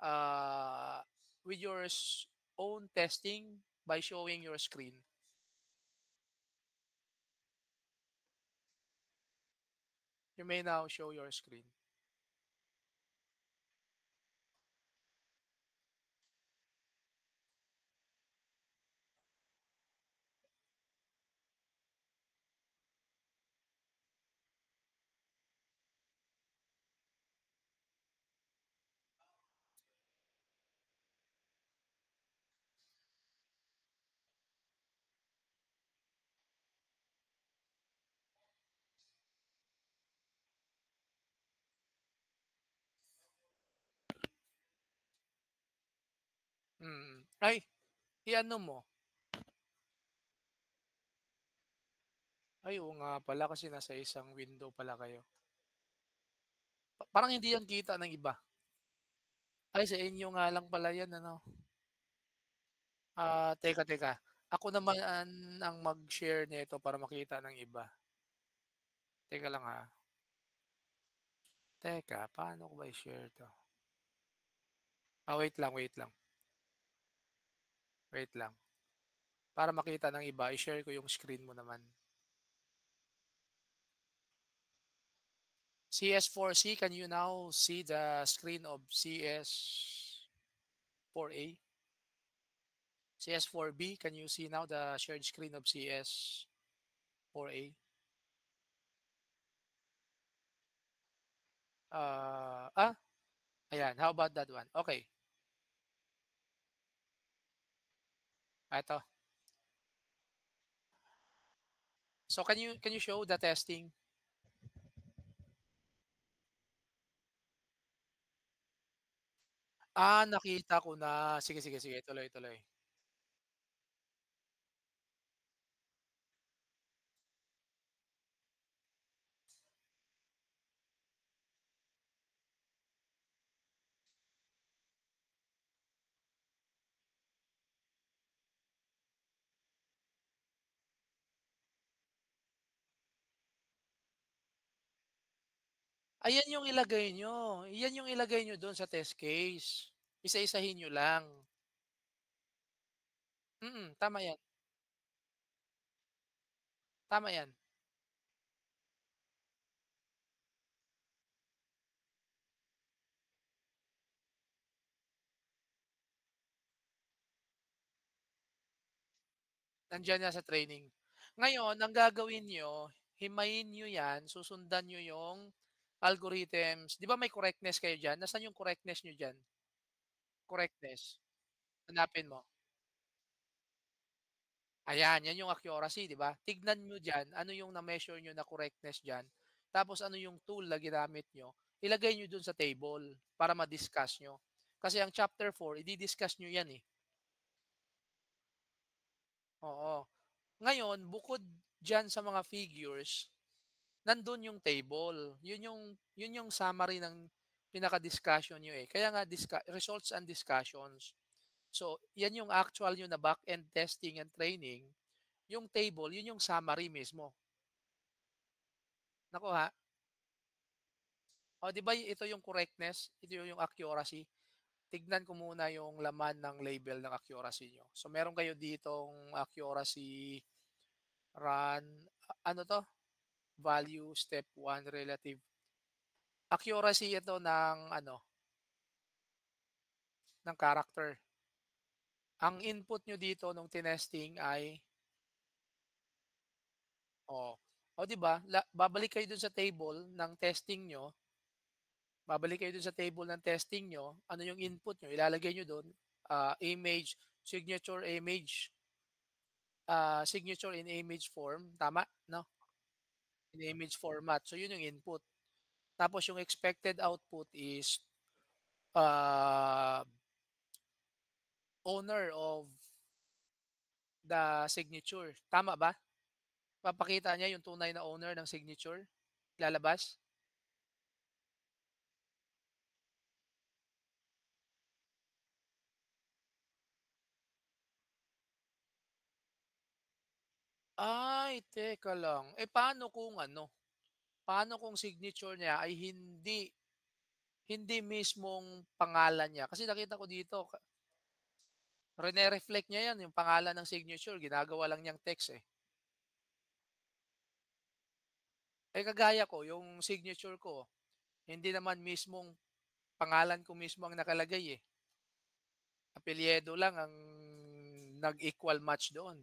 uh, with your own testing by showing your screen. You may now show your screen. Ay, i-ano mo. Ay, oo nga pala kasi nasa isang window pala kayo. Parang hindi yan kita ng iba. Ay, sa inyo nga lang pala yan, ano. Teka. Ako naman ang mag-share nito para makita ng iba. Teka lang ha. Teka, paano ko ba i-share 'to? Wait lang. Wait lang. Para makita ng iba, i-share ko yung screen mo naman. CS4C, can you now see the screen of CS4A? CS4B, can you see now the shared screen of CS4A? Ah, ayan, how about that one? Okay, eto. So can you show the testing? Nakita ko na. Sige, sige, sige, tuloy, tuloy. Ayan yung ilagay niyo, yan yung ilagay niyo dun sa test case. Isa-isahin niyo lang. Tama yan, tama yan. Nandiyan yan sa training. Ngayon ang gagawin niyo, himayin niyo yan, susundan niyo yung algorithms. 'Di ba may correctness kayo diyan? Nasaan yung correctness niyo diyan? Correctness, hanapin mo. Ayan, yan yung accuracy, 'di ba? Tignan niyo diyan, ano yung na-measure niyo na correctness diyan, tapos ano yung tool na ginamit niyo, ilagay niyo dun sa table para ma-discuss niyo. Kasi ang chapter 4 idi-discuss niyo yan, eh, oo. Ngayon bukod diyan sa mga figures, nandun yung table. Yun yung summary ng pinaka-discussion niyo, eh. Kaya nga results and discussions. So, yan yung actual niyo na back-end testing and training, yung table, yun yung summary mismo. Nakuha? Oh, 'di ba ito yung correctness, ito yung accuracy. Tignan ko muna yung laman ng label ng accuracy niyo. So meron kayo ditong accuracy run, ano 'to, value step 1 relative. Accuracy ito ng ano, ng character. Ang input niyo dito nung tinesting ay oh, oh 'di ba, babalik kayo dun sa table ng testing niyo, babalik kayo dun sa table ng testing niyo, ano yung input niyo, ilalagay niyo dun, image, signature image. Signature in image form, tama, 'no? In image format. So, 'yun yung input. Tapos yung expected output is, uh, owner of the signature, tama ba? Papakita niya yung tunay na owner ng signature, lalabas? Ay, teka lang. Paano kung ano, paano kung signature niya ay hindi hindi mismong pangalan niya? Kasi nakita ko dito rine-reflect niya 'yan, yung pangalan ng signature ginagawa lang niyang text, eh. Kagaya ko yung signature ko, hindi naman mismong pangalan ko mismo ang nakalagay, eh. Apelyido lang ang nag-equal match doon.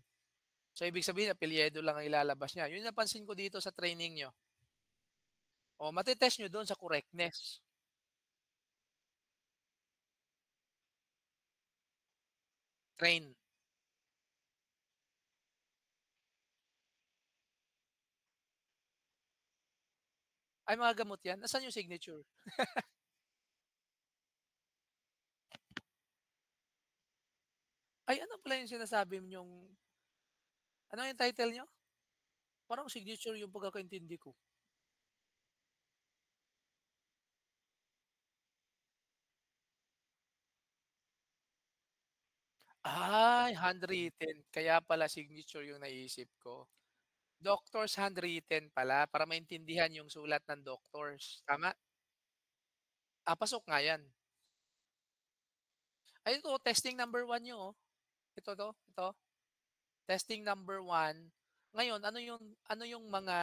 So, ibig sabihin apelyido lang ang ilalabas niya. Yun yung napansin ko dito sa training niyo. O mate-test niyo doon sa correctness. Train. Ay, mga gamot yan? Nasaan yung signature? Ay, ano pala yung sinasabi niyong ano yung title niyo? Parang signature yung pagkakaintindi ko. Ay, handwritten. Kaya pala signature yung naisip ko. Doctor's handwritten pala para maintindihan yung sulat ng doctors, tama? Pasok nga yan. Ay, ito testing number 1 niyo, oh. Ito. Testing number 1. Ngayon ano yung mga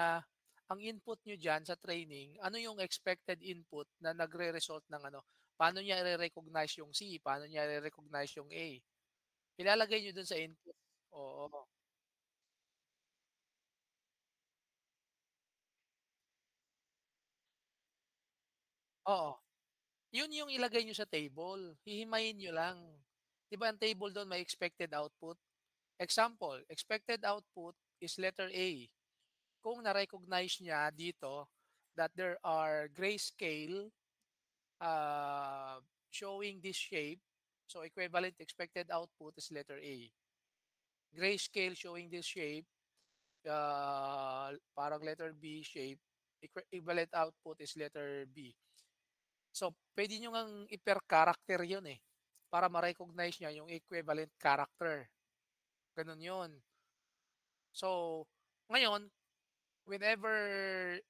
ang input niyo diyan sa training, ano yung expected input na nagre-result ng ano, paano niya ire-recognize yung C, paano niya ire-recognize yung A. Ilalagay niyo dun sa input. Oo, Oo, yun yung ilagay niyo sa table, hihimayin niyo lang. 'Di ba ang table dun may expected output? Example, expected output is letter A. Kung na-recognize niya dito that there are grayscale, showing this shape, so equivalent expected output is letter A. Grayscale showing this shape, parang letter B shape, equivalent output is letter B. So, puwede niyo ngang i-per character 'yun, eh, para ma-recognize niya yung equivalent character, gano'n 'yun. So, ngayon whenever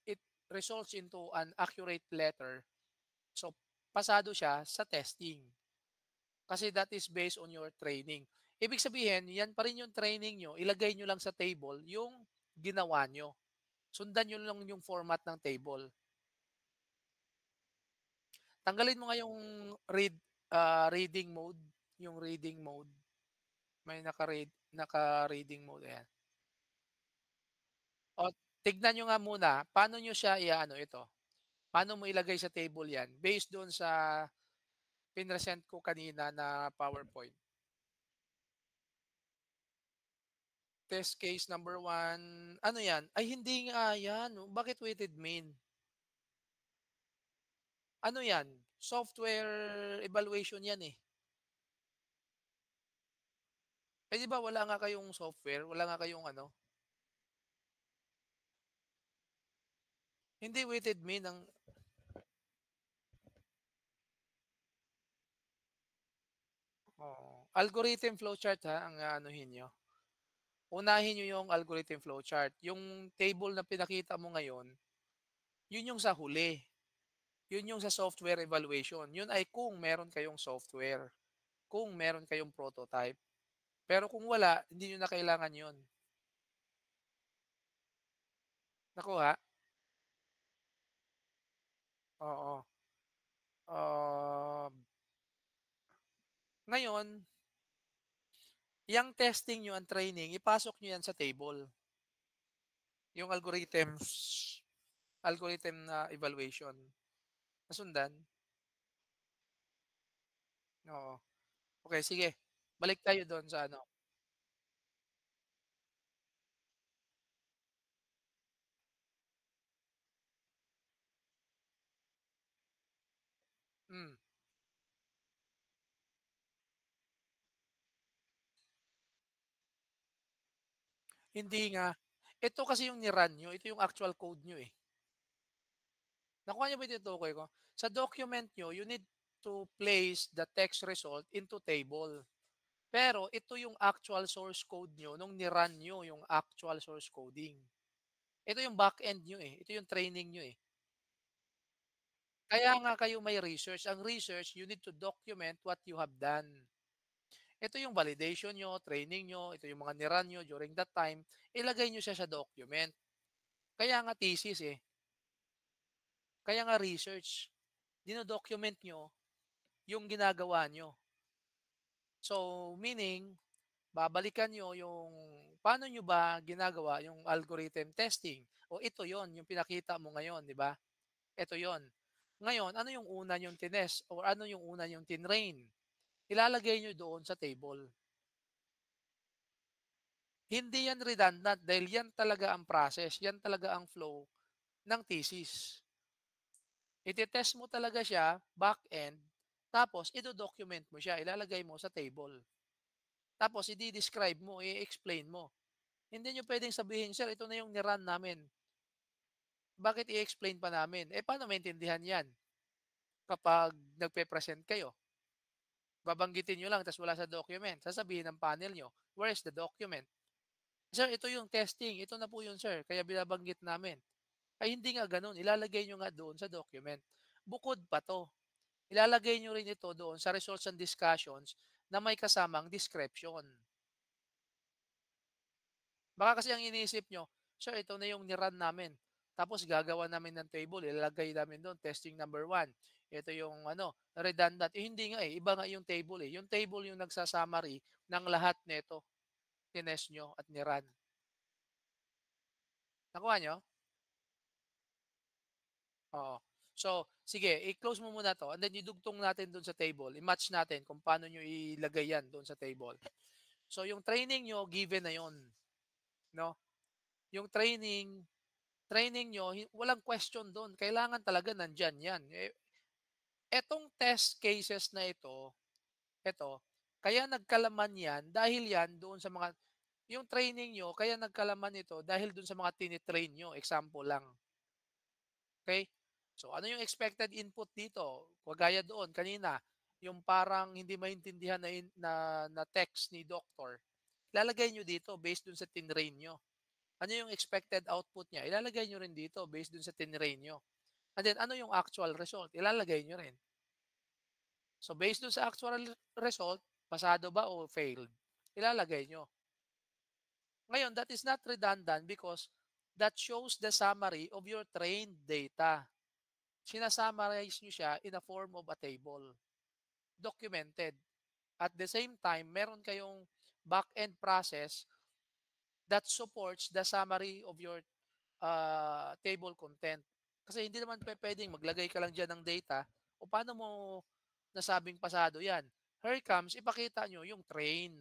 it results into an accurate letter, so pasado siya sa testing. Kasi that is based on your training. Ibig sabihin, yan pa rin yung training niyo, ilagay niyo lang sa table yung ginawa niyo. Sundan niyo lang yung format ng table. Tanggalin mo nga yung reading mode, yung reading mode. May naka-reading mode, ayan. O tignan niyo nga muna, paano niyo siya i-aano ito, paano mo ilagay sa table 'yan based do'n sa pinresent ko kanina na PowerPoint. Test case number one, ano 'yan? Ay hindi nga 'yan, oh, bakit weighted mean? Ano 'yan, software evaluation 'yan, eh. Eh, 'di ba wala nga kayong software, wala nga kayong ano, hindi weighted mean ang algorithm flowchart, ha, ang aanuhin niyo. Unahin niyo yung algorithm flowchart. Yung table na pinakita mo ngayon, yun yung sa huli. Yun yung sa software evaluation. Yun ay kung meron kayong software, kung meron kayong prototype. Pero kung wala, hindi niyo na kailangan yun. Nakuha? Oo. Um, Ngayon, yung testing niyo, ang training, ipasok niyo yan sa table. Yung algorithm na evaluation. Nasundan? Oo. Okay, sige. Balik tayo doon sa ano. Hmm, hindi nga. Ito kasi yung ni-run niyo, ito yung actual code niyo, eh. Nakuha niyo ba yung tinutukoy ko? Sa document niyo, you need to place the text result into table. Pero ito yung actual source code niyo nung ni-run niyo yung actual source coding. Ito yung back-end niyo, eh. Ito yung training niyo, eh. Kaya nga kayo may research. Ang research, you need to document what you have done. Ito yung validation niyo, training niyo, ito yung mga ni-run niyo during that time, ilagay niyo siya sa document. Kaya nga thesis, eh. Kaya nga research. Dino-document niyo yung ginagawa niyo. So, meaning, babalikan niyo yung paano niyo ba ginagawa yung algorithm testing. O ito yon yung pinakita mo ngayon, di ba? Ito yon. Ngayon, ano yung una niyong tinest or ano yung una niyong tinrain? Ilalagay niyo doon sa table. Hindi yan redundant dahil yan talaga ang process, yan talaga ang flow ng thesis. Ite-test mo talaga siya, back-end, tapos ido-document mo siya, ilalagay mo sa table. Tapos i-describe mo, i-explain mo. Hindi niyo puwedeng sabihin, "Sir, ito na yung ni-run namin. Bakit i-explain pa namin?" Eh, paano maintindihan 'yan kapag nagpe-present kayo? Babanggitin niyo lang ta's wala sa document. Sasabihin ng panel niyo, "Where is the document?" "Sir, ito yung testing. Ito na po yun, sir, kaya binabanggit namin." Ay hindi nga gano'n, ilalagay niyo nga doon sa document. Bukod pa 'to, ilalagay niyo rin ito doon sa results and discussions na may kasamang description. Baka kasi ang iniisip niyo, "Sir, ito na yung ni-run namin, tapos gagawa namin ng table, ilalagay namin do'n testing number one. Ito yung ano, redundant." Eh, hindi nga, eh, iba nga yung table, eh. Yung table yung nagsa-summary ng lahat nito, tinest niyo at ni-run. Nakuha niyo? Oo. So, sige, i-close mo muna 'to and then idugtong natin do'n sa table, i-match natin kung paano niyo ilagay 'yan do'n sa table. So, yung training niyo given na 'yon, 'no? Yung training niyo walang question do'n, kailangan talaga nandiyan 'yan. Etong test cases na ito, kaya nagkalaman 'yan dahil 'yan doon sa mga yung training niyo kaya nagkalaman ito dahil do'n sa mga tini-train niyo, example lang, okey? So, ano yung expected input dito? Kagaya doon kanina, yung parang hindi maintindihan na text ni doctor, ilalagay niyo dito based do'n sa tinrain niyo. Ano yung expected output niya, ilalagay niyo rin dito based do'n sa tinrain niyo. And then ano yung actual result, ilalagay niyo rin. So, based do'n sa actual result, pasado ba o failed, ilalagay niyo. Ngayon, that is not redundant because that shows the summary of your trained data. Sinasummarize nyo siya in a form of a table, documented. At the same time, meron kayong back-end process that supports the summary of your table content. Kasi hindi naman pwedeng maglagay ka lang dyan ng data o paano mo nasabing pasado yan. Here comes, ipakita nyo yung train,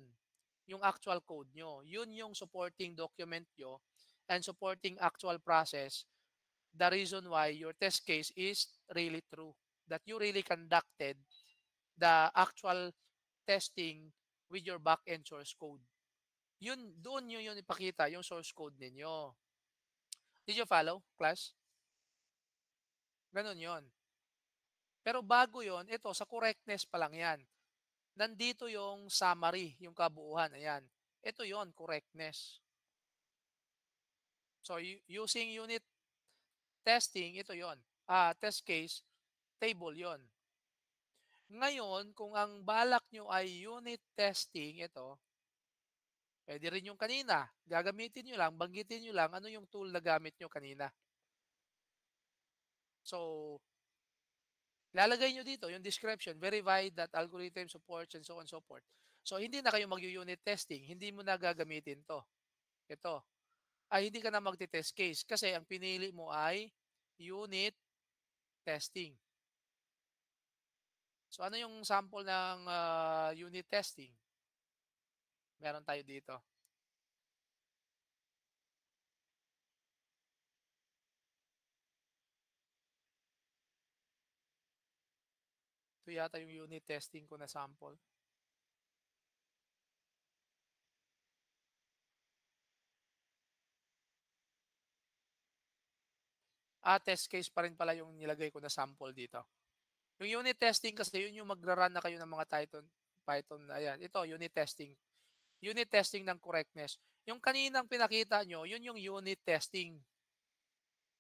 yung actual code nyo. Yun yung supporting document nyo and supporting actual process. The reason why your test case is really true. That you really conducted the actual testing with your back-end source code. Yun, doon nyo yun ipakita, yung source code ninyo. Did you follow, class? Ganun yon. Pero bago yon, ito, sa correctness pa lang yan. Nandito yung summary, yung kabuuan. Ayan. Ito yon, correctness. So, using unit testing, ito yon. Test case, table yon. Ngayon, kung ang balak nyo ay unit testing, ito, pwede rin yung kanina. Gagamitin nyo lang, banggitin nyo lang ano yung tool na gamit nyo kanina. So, lalagay nyo dito yung description, verify that algorithm supports and so on and so forth. So, hindi na kayo mag-unit testing. Hindi mo na gagamitin to. Ito. Hindi ka na magte-test case kasi ang pinili mo ay unit testing. So, ano yung sample ng unit testing? Meron tayo dito. Ito yata yung unit testing ko na sample. Test case pa rin pala yung nilagay ko na sample dito. Yung unit testing kasi yun yung magra-run na kayo ng mga Python. Ayan, ito unit testing. Unit testing ng correctness. Yung kaninang pinakita nyo, yun yung unit testing.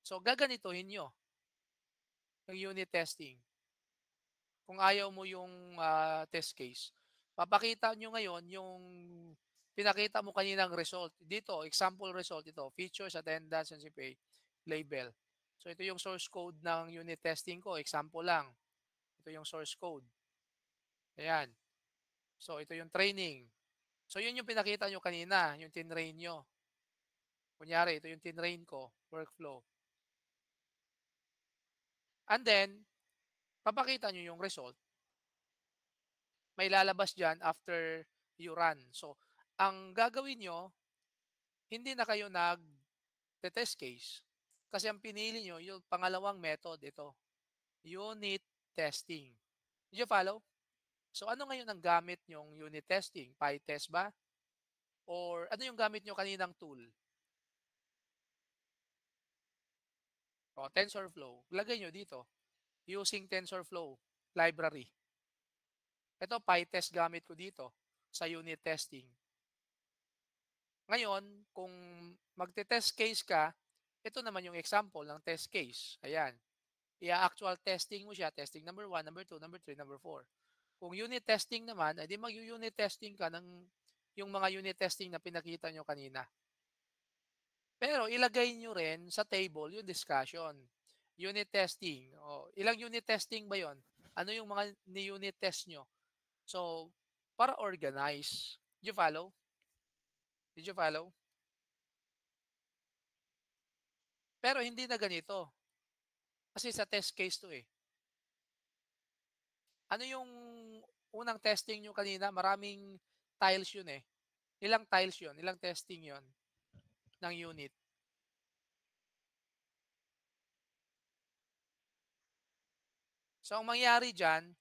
So, gaganituhin nyo yung unit testing. Kung ayaw mo yung test case. Papakita nyo ngayon yung pinakita mo kaninang result. Dito, example result ito, features, attendance, and CPA, label. So, ito yung source code ng unit testing ko. Example lang. Ito yung source code. Ayan. So, ito yung training. So, yun yung pinakita nyo kanina, yung tinrain nyo. Kunyari, ito yung tinrain ko, workflow. And then, papakita nyo yung result. May lalabas dyan after you run. So, ang gagawin nyo, hindi na kayo nag-test case. Kasi ang pinili nyo, yung pangalawang method, ito, unit testing. Did you follow? So, ano ngayon ang gamit nyong unit testing? PyTest ba? Or ano yung gamit nyo kaninang tool? O, TensorFlow. Lagay nyo dito. Using TensorFlow library. Ito, PyTest gamit ko dito sa unit testing. Ngayon, kung magte-test case ka, ito naman yung example ng test case. Ayan. Actual testing mo siya, testing number 1, number 2, number 3, number 4. Kung unit testing naman, edi mag-unit testing ka ng yung mga unit testing na pinakita nyo kanina. Pero ilagay nyo rin sa table yung discussion. Unit testing. Ilang unit testing ba yon? Ano yung mga ni-unit test nyo? So, para organize. Did you follow? Did you follow? Pero hindi na ganito. Kasi sa test case 'to, eh. Ano yung unang testing niyo kanina maraming tiles yun, eh. Ilang tiles yun, ilang testing yun ng unit? So, ang mangyayari diyan,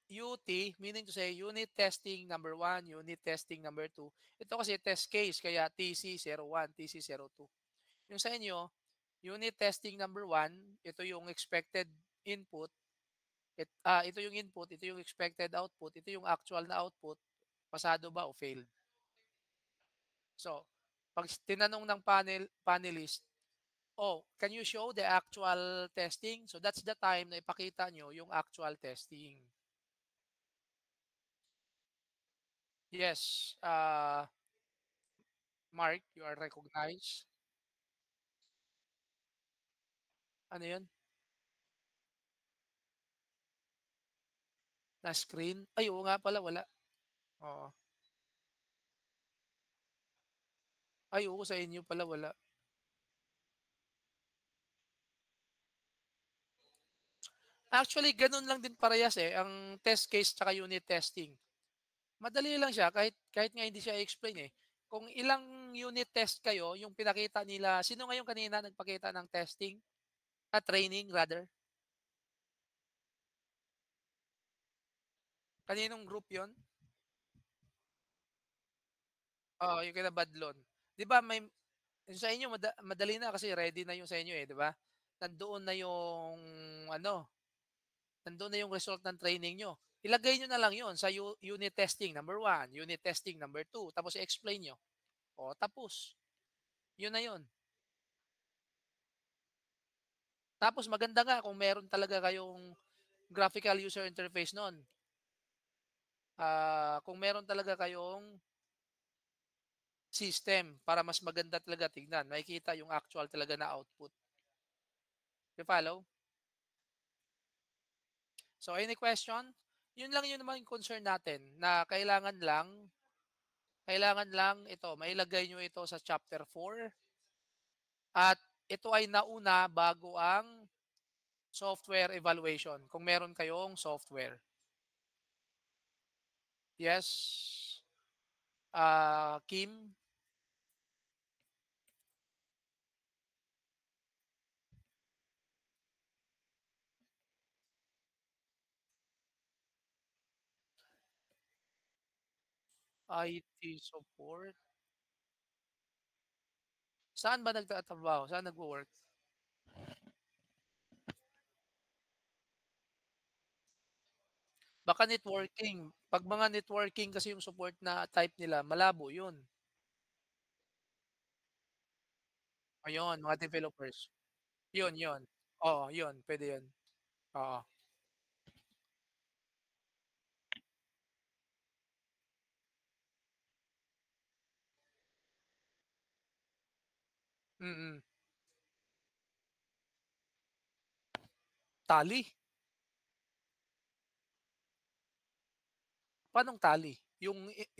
UT, meaning to say unit testing number one, unit testing number two. Ito kasi test case kaya TC01, TC02. Yung sa inyo, unit testing number one, ito yung expected input, ito yung input, ito yung expected output, ito yung actual na output, pasado ba o failed. So, 'pag tinanong ng panelist, "Oh, can you show the actual testing?" So, that's the time na ipakita nyo yung actual testing. Yes, Mark, you are recognized. Ano yun? Na screen? Ay, oo nga pala, wala. Oo. Ay, oo, sa inyo pala wala. Actually, ganun lang din parehas, eh, ang test case tsaka unit testing. Madali lang siya kahit kahit nga hindi siya i-explain, eh. Kung ilang unit test kayo, yung pinakita nila sino nga yung kanina nagpakita ng testing? Training rather? Kaninong group yon? Oo, yung kina Badlon. 'Di ba yung sa inyo madali na kasi ready na yung sa inyo, eh, 'di ba? Nandoon na yung ano, nandoon na yung result ng training niyo. Ilagay niyo na lang yon sa unit testing number one, unit testing number two, tapos i-explain niyo. O tapos, yun na yun. Tapos maganda nga kung meron talaga kayong graphical user interface nun. Kung meron talaga kayong system para mas maganda talaga tignan, makikita yung actual talaga na output. You follow? So any question? Yun lang yun naman yung concern natin na kailangan lang ito, mailagay nyo ito sa chapter 4 at ito ay nauna bago ang software evaluation kung meron kayong software. Yes, Kim, IT support. Saan ba nagtatrabaho? Saan nagwo-work? Baka networking. 'Pag mga networking kasi yung support na type nila, malabo yun. Ayun, mga developers. Yun. Oo, yun, puwede yun. Oo, mm. Tally? Paanong tally?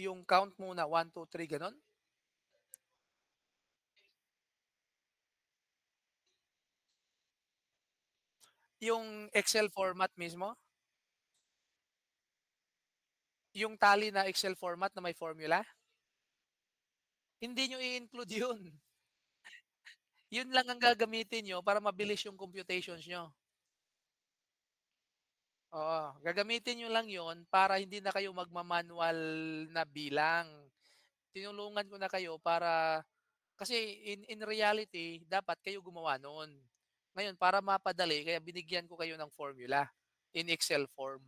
Yung count muna 1, 2, 3 gano'n? Yung Excel format mismo? Yung tally na Excel format na may formula? Hindi niyo i-include yun. Yun lang ang gagamitin niyo para mabilis yung computations niyo. Oo, gagamitin niyo lang yon para hindi na kayo magma-manual na bilang. Tinulungan ko na kayo para kasi in reality dapat kayo gumawa noon. Ngayon para mapadali kaya binigyan ko kayo ng formula in Excel form.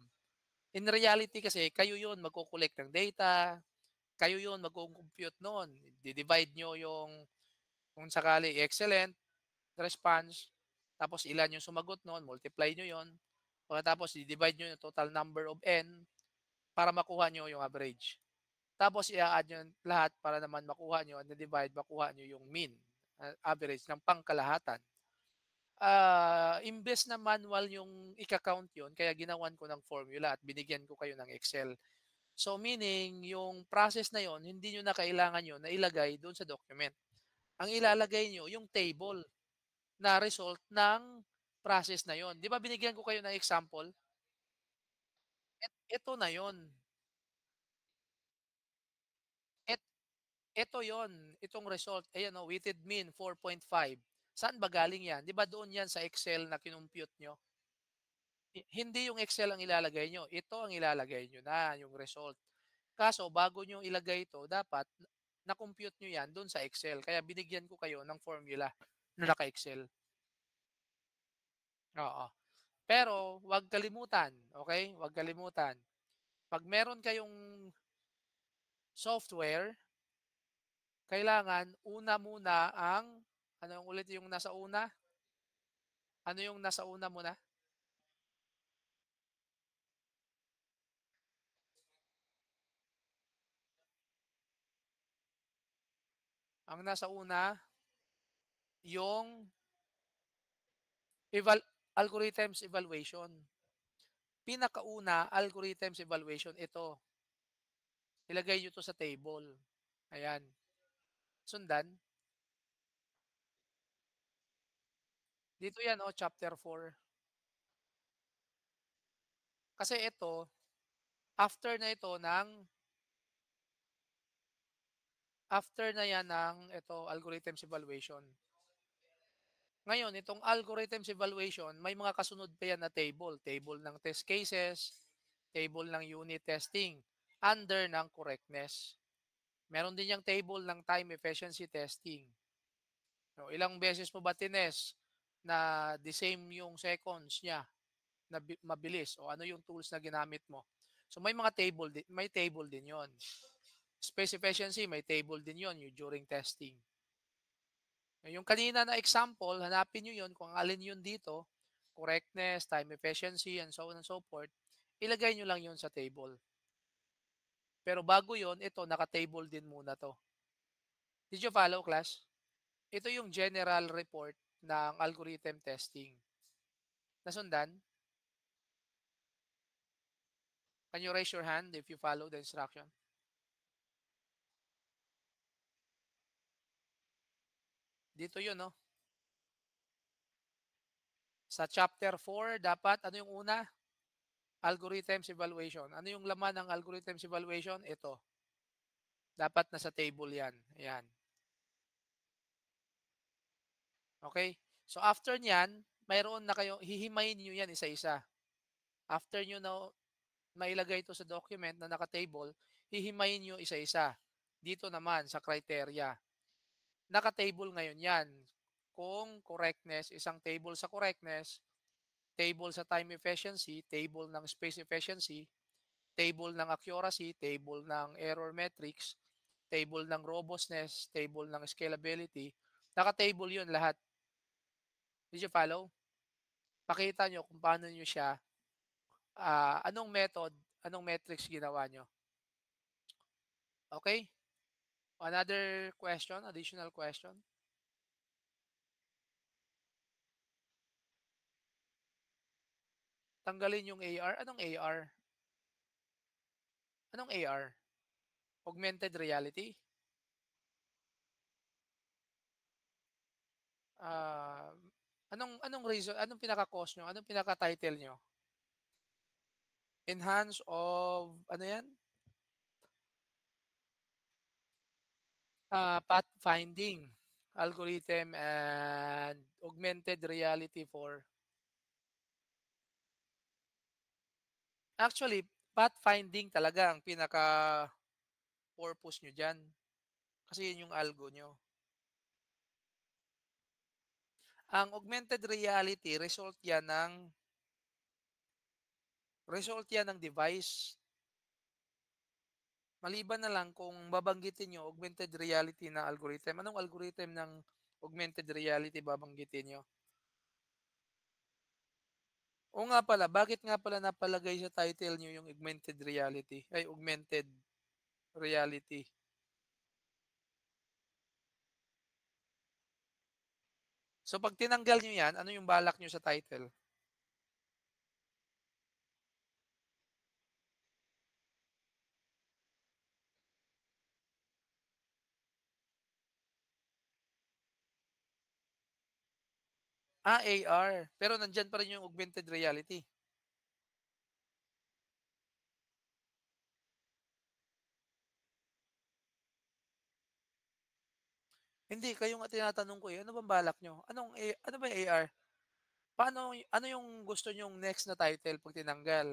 In reality kasi kayo 'yon magko-collect ng data, kayo 'yon magco-compute no'n. Di-divide niyo yung kung sakali excellent response, tapos ilan yung sumagot no'n, multiply niyo 'yon. Pagkatapos i-divide niyo yung total number of n para makuha niyo yung average. Tapos i-a-add niyo lahat para naman makuha niyo, na-divide, makuha niyo yung mean, average ng pangkalahatan. Imbes na manual yung ika-count yun, kaya ginawan ko ng formula at binigyan ko kayo ng Excel. So meaning, yung process na yon hindi niyo na kailangan yun na ilagay doon sa document. Ang ilalagay niyo yung table na result ng process na yon. 'Di ba binigyan ko kayo ng example? Eto na yon. Et eto yon, itong result, ayan o, weighted mean 4.5. Saan ba galing yan? 'Di ba doon yan sa Excel na kinompute nyo? Hindi yung Excel ang ilalagay nyo, ito ang ilalagay nyo na, yung result. Kaso bago nyo ilagay ito, dapat na-compute nyo yan doon sa Excel. Kaya binigyan ko kayo ng formula na naka-Excel. Oo. Pero 'wag kalimutan, okay? 'Wag kalimutan. 'Pag meron kayong software, kailangan una muna ang ano ulit yung nasa una? Ano yung nasa una muna? Ang nasa una, yung algorithms evaluation. Pinakauna, algorithms evaluation, ito. Ilagay nyo 'to sa table. Ayan. Sundan. Dito yan, oh, chapter 4. Kasi ito, after na ito ng after na yan ng ito, algorithms evaluation. Ngayon, itong algorithms evaluation, may mga kasunod pa yan na table. Table ng test cases, table ng unit testing, under ng correctness. Meron din yung table ng time efficiency testing. So, ilang beses mo ba tines na the same yung seconds niya na mabilis o ano yung tools na ginamit mo. So may mga may table din 'yon. Space efficiency, may table din 'yon yung during testing. Yung kanina na example, hanapin niyo 'yon kung alin 'yun dito, correctness, time efficiency, and so on and so forth. Ilagay niyo lang 'yon sa table. Pero bago 'yon, ito naka-table din muna 'to. Did you follow, class? Ito yung general report ng algorithm testing. Nasundan? Can you raise your hand if you follow the instruction? Dito 'yun, no? Sa chapter 4, dapat ano yung una? Algorithms evaluation. Ano yung laman ng algorithms evaluation? Ito. Dapat nasa table yan. Ayan. Okay? So after nyan, mayroon na kayo, hihimayin nyo yan isa-isa. After nyo na mailagay ito sa document na naka-table, hihimayin nyo isa-isa. Dito naman sa criteria. Naka-table ngayon yan. Kung correctness, isang table sa correctness, table sa time efficiency, table ng space efficiency, table ng accuracy, table ng error metrics, table ng robustness, table ng scalability. Naka-table yun lahat. Did you follow? Pakita nyo kung paano nyo siya, anong method, anong metrics ginawa nyo. Okay? Another question, additional question. Tanggalin yung AR. Anong AR? Anong AR? Augmented reality? Uh, anong reason, anong pinaka-cause nyo? Anong pinaka-title nyo? Enhance of, ano yan? Pathfinding algorithm and augmented reality for actually pathfinding talaga ang pinaka purpose nyo dyan kasi yun yung algo nyo. Ang augmented reality result yan ng device. Maliban na lang kung babanggitin nyo augmented reality na algorithm. Anong algorithm ng augmented reality babanggitin nyo? O nga pala, bakit nga pala napalagay sa title nyo yung augmented reality? Ay, augmented reality. So pag tinanggal nyo yan, ano yung balak nyo sa title? AR, pero nandiyan pa rin yung augmented reality. Hindi, kayo nga tinatanong ko, eh, ano bang balak niyo? Ano ba yung AR? Ano yung gusto niyong next na title 'pag tinanggal?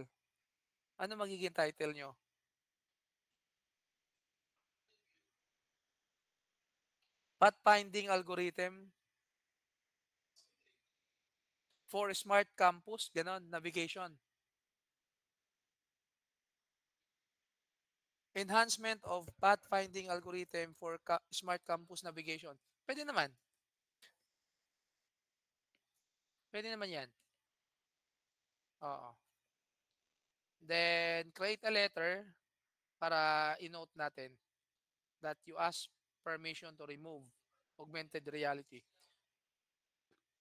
Ano magiging title niyo? Pathfinding algorithm for smart campus, gano'n, navigation. Enhancement of pathfinding algorithm for smart campus navigation. Puwede naman, puwede naman 'yan, oo. Then create a letter para i-note natin that you ask permission to remove augmented reality.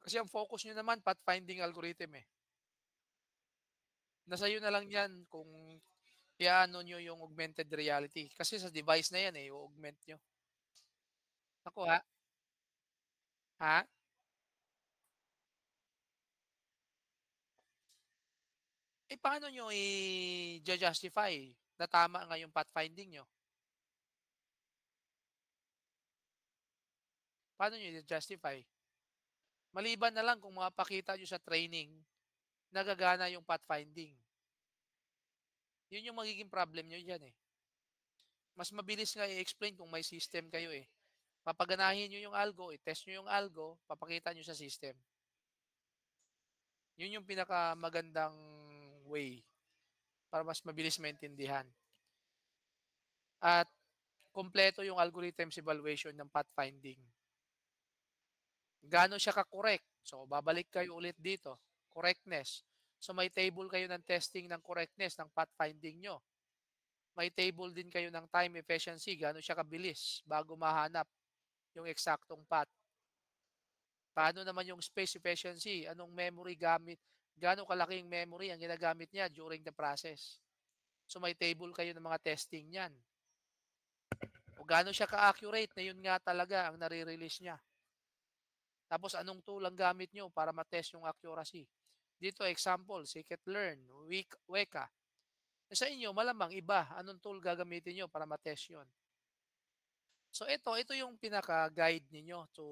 Kasi ang focus niyo naman pathfinding algorithm, eh. Nasa iyo na lang 'yan kung i-aano niyo yung augmented reality kasi sa device na 'yan, eh, i-o-augment niyo. Naku, ha? Eh, paano niyo i-ju-justify na tama nga yung pathfinding niyo? Paano niyo i-justify? Maliban na lang kung mapakita niyo sa training na gagana yung pathfinding. Yun yung magiging problem niyo diyan, eh. Mas mabilis nga i-explain kung may system kayo, eh. Papaganahin niyo yung algo, i-test niyo yung algo, papakita niyo sa system. Yun yung pinakamagandang way para mas mabilis maintindihan. At kumpleto yung algorithms evaluation ng pathfinding. Gaano siya ka-correct? So, babalik kayo ulit dito, correctness. So, may table kayo ng testing ng correctness ng pathfinding nyo. May table din kayo ng time efficiency, gaano siya kabilis bago mahanap yung eksaktong path. Paano naman yung space efficiency, anong memory gamit, gaano kalaking memory ang ginagamit niya during the process. So, may table kayo ng mga testing niyan. O gaano siya ka-accurate na yun nga talaga ang nare-release niya. Tapos anong tool ang gamit nyo para ma-test yung accuracy. Dito example, scikit-learn, Weka. Sa inyo malamang iba, anong tool gagamitin niyo para ma-test yun. So ito yung pinaka-guide ninyo to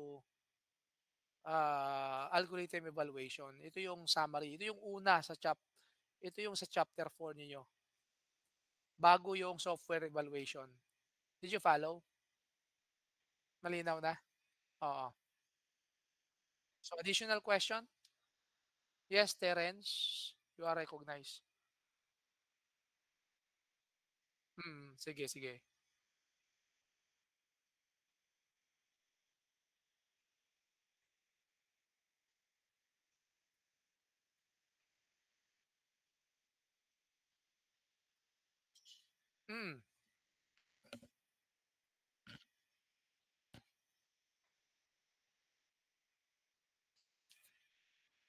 algorithm evaluation. Ito yung summary. Ito yung sa chapter 4 ninyo. Bago yung software evaluation. Did you follow? Malinaw na? Oo. So additional question? Yes, Terence, you are recognized. Sige, sige. Hmm,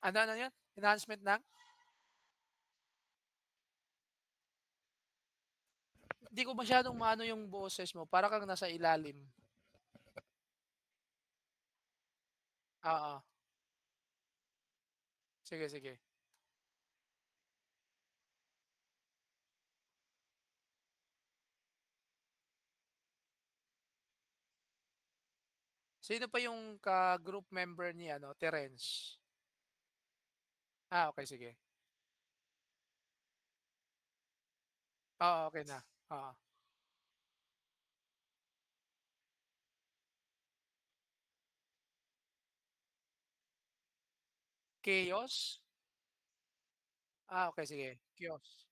ano yun? Enhancement ng? Hindi ko masyadong maano yung boses mo, para kang nasa ilalim. Oo, sige, sige. Sino pa yung ka-group member ni ano, Terence? Okey sige. Oo, okey na. Oo. Chaos? Okey sige, Chaos.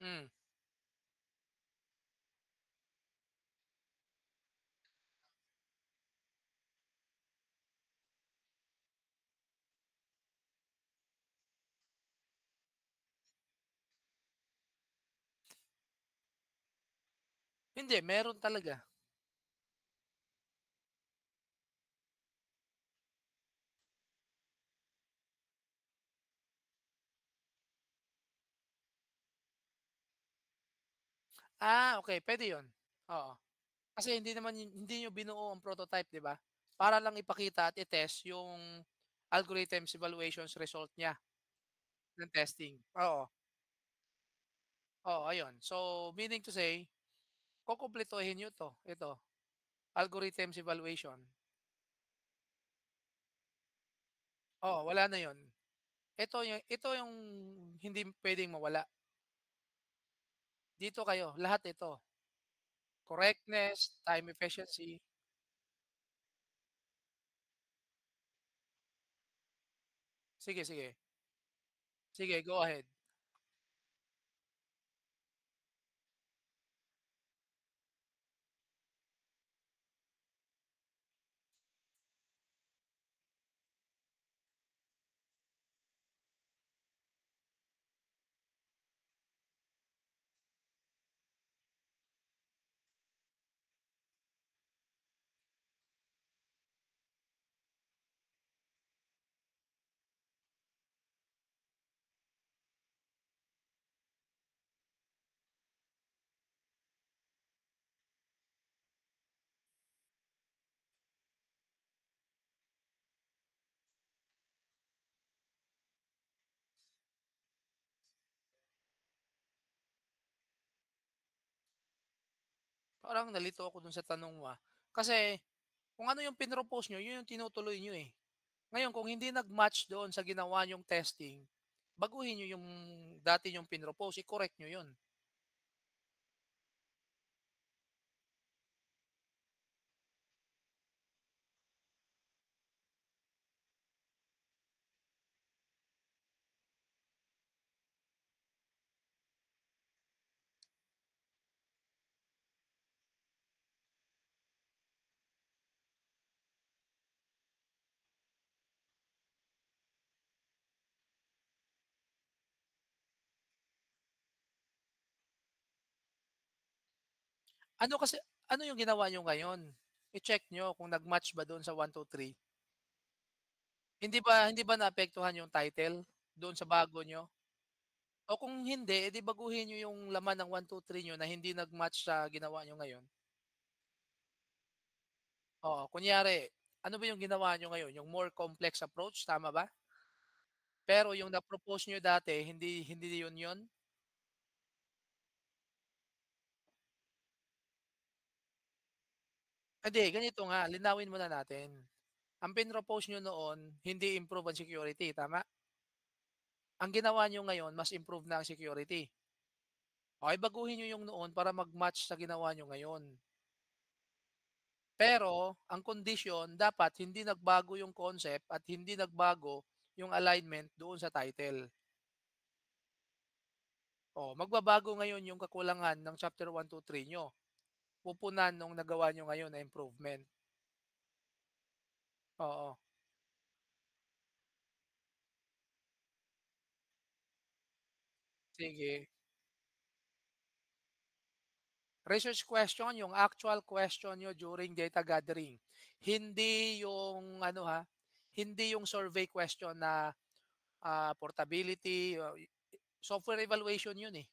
Hmm, hindi meron talaga. Okey puwede 'yun, oo. Kasi hindi niyo binuo ang prototype 'di ba? Para lang ipakita at i-test yung algorithms evaluations result niya ng testing, oo. Oo, ayun. So, meaning to say, kukumpletuhin niyo 'to, ito, algorithms evaluation. Oo, wala na 'yun. Ito yung hindi puwedeng mawala. Dito kayo, lahat ito. Correctness, time efficiency. Sige, sige. Sige, go ahead. Parang nalito ako dun sa tanong mo, kasi kung ano yung pinropose niyo, yun yung tinutuloy niyo, eh. Ngayon kung hindi nag-match doon sa ginawa niyong testing, baguhin niyo yung dati niyong pinropose, i-correct niyo yun. Ano kasi ano yung ginawa niyo ngayon? I-check niyo kung nag-match ba doon sa 1, 2, 3. Hindi ba naapektuhan yung title doon sa bago niyo? O kung hindi, edi baguhin niyo yung laman ng 1, 2, 3 niyo na hindi nag-match sa ginawa niyo ngayon. Oo, kunyari, ano ba yung ginawa niyo ngayon, yung more complex approach, tama ba? Pero yung na-propose niyo dati hindi hindi yun yun? Hindi, ganito nga, linawin muna natin. Ang pinropose niyo noon, hindi improve ang security, tama? Ang ginawa niyo ngayon, mas improve na ang security. Okey, baguhin niyo yung noon para mag-match sa ginawa niyo ngayon. Pero ang kondisyon dapat hindi nagbago yung concept at hindi nagbago yung alignment doon sa title. Magbabago ngayon yung kakulangan ng chapter 1, 2, 3 niyo. Pupunan nung nagawa niyo ngayon na improvement. Oo, sige. Research question, yung actual question niyo during data gathering. Hindi yung ano hindi yung survey question na, portability, software evaluation yun, eh.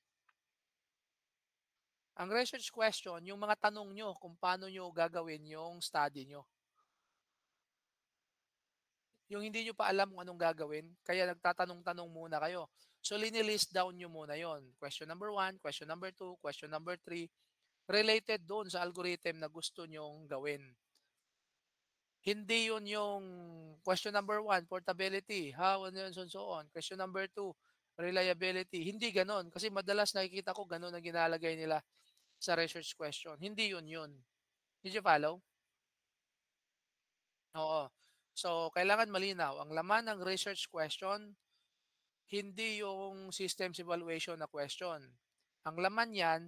Ang research question, yung mga tanong niyo kung paano niyo gagawin yung study niyo. Yung hindi niyo pa alam kung anong gagawin, kaya nagtatanong-tanong muna kayo. So, linilist down niyo muna yon. Question number 1, question number 2, question number 3, related doon sa algorithm na gusto niyong gawin. Hindi yun yung question number 1 portability, how and so on. Question number 2 reliability. Hindi gano'n. Kasi madalas nakikita ko gano'n ang ginalagay nila sa research question. Hindi yun yun. Did you follow? Oo. So, kailangan malinaw. Ang laman ng research question, hindi yung systems evaluation na question. Ang laman yan,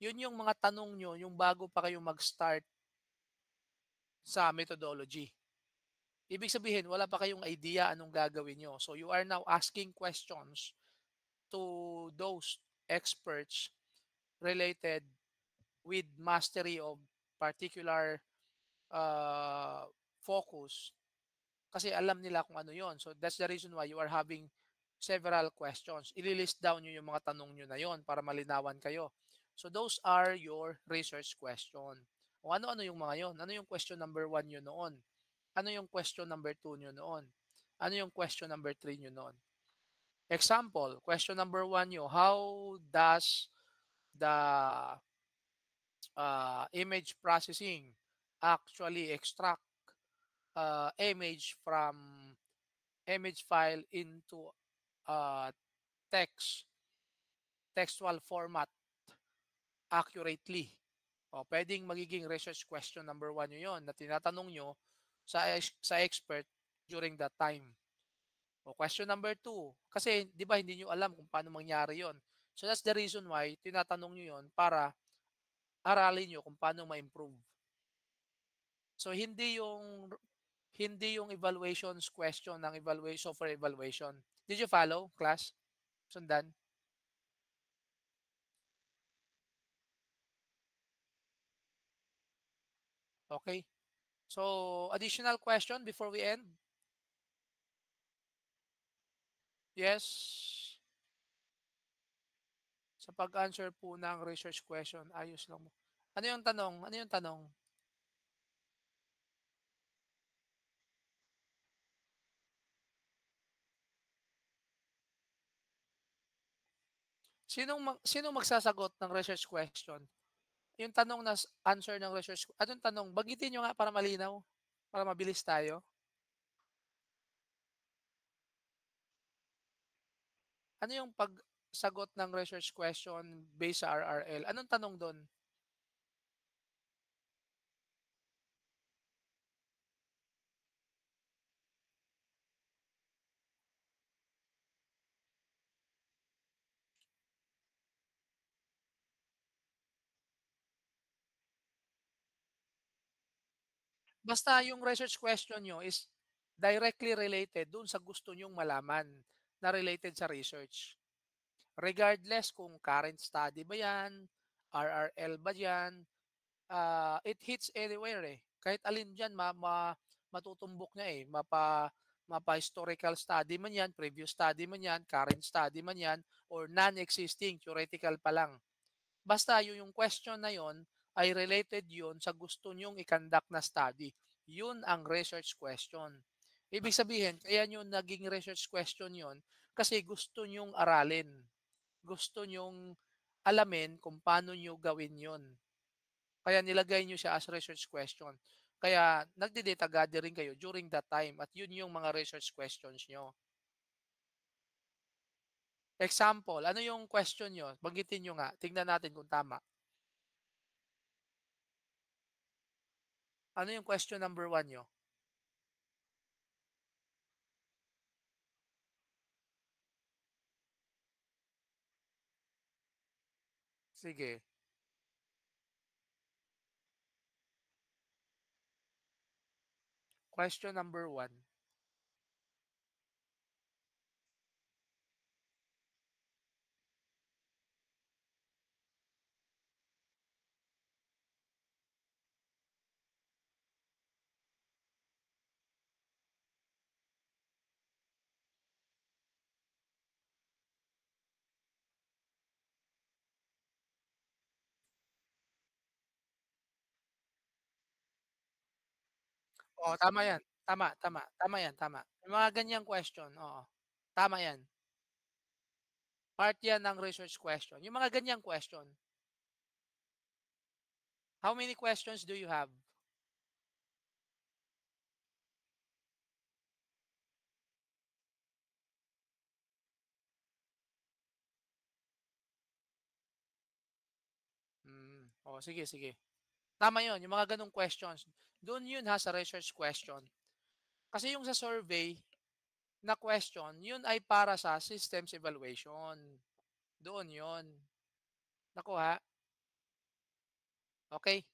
yun yung mga tanong nyo, yung bago pa kayo mag-start sa methodology. Ibig sabihin, wala pa kayong idea anong gagawin nyo. So, you are now asking questions to those experts related with mastery of particular focus kasi alam nila kung ano yon. So, that's the reason why you are having several questions. Ililist down nyo yung mga tanong nyo na yon para malinawan kayo. So those are your research question. O ano-ano yung mga yon? Ano yung question number 1 nyo noon? Ano yung question number 2 nyo noon? Ano yung question number 3 nyo noon? Example, question number 1 nyo, how does the image processing actually extract image from image file into uh, text, textual format accurately? O, pwedeng magiging research question number 1 nyo yun na tinatanong nyo sa expert during that time. O question number 2, kasi 'di ba hindi nyo alam kung paano mangyari yon. So that's the reason why tinatanong nyo yon para aralin nyo kung paano ma-improve. So hindi yung evaluations question ng evaluation software evaluation. Did you follow, class? Sundan? Okay. So, additional question before we end? Yes. Sa pag-answer po ng research question, ayos lang mo. Ano yung tanong? Ano yung tanong? Sinong magsasagot ng research question? Yung tanong na answer ng research, anong tanong? Banggitin nyo nga para malinaw, para mabilis tayo. Ano yung pagsagot ng research question based sa RRL? Anong tanong doon? Basta yung research question nyo is directly related dun sa gusto nyong malaman na related sa research. Regardless kung current study ba yan, RRL ba yan, it hits anywhere eh. Kahit alin dyan, matutumbok niya eh. Mapa-historical study man yan, previous study man yan, current study man yan, or non-existing, theoretical pa lang. Basta yung question na yon ay related yun sa gusto nyong ikandak na study. Yun ang research question. Ibig sabihin, kaya nyo naging research question yon kasi gusto nyong aralin. Gusto nyong alamin kung paano nyo gawin yon. Kaya nilagay nyo siya as research question. Kaya nagde-data gathering kayo during that time at yun yung mga research questions nyo. Example, ano yung question nyo? Banggitin nyo nga. Tingnan natin kung tama. Ano yung question number 1 nyo? Sige. Question number 1. Oo, tama yan. Tama, tama. Tama yan, tama. Yung mga ganyang question, oo. Tama yan. Part yan ng research question. Yung mga ganyang question. How many questions do you have? Sige, sige. Tama yon yung mga ganong questions. Doon yun ha sa research question. Kasi yung sa survey na question, yun ay para sa systems evaluation. Doon yun. Nakuha? Okay?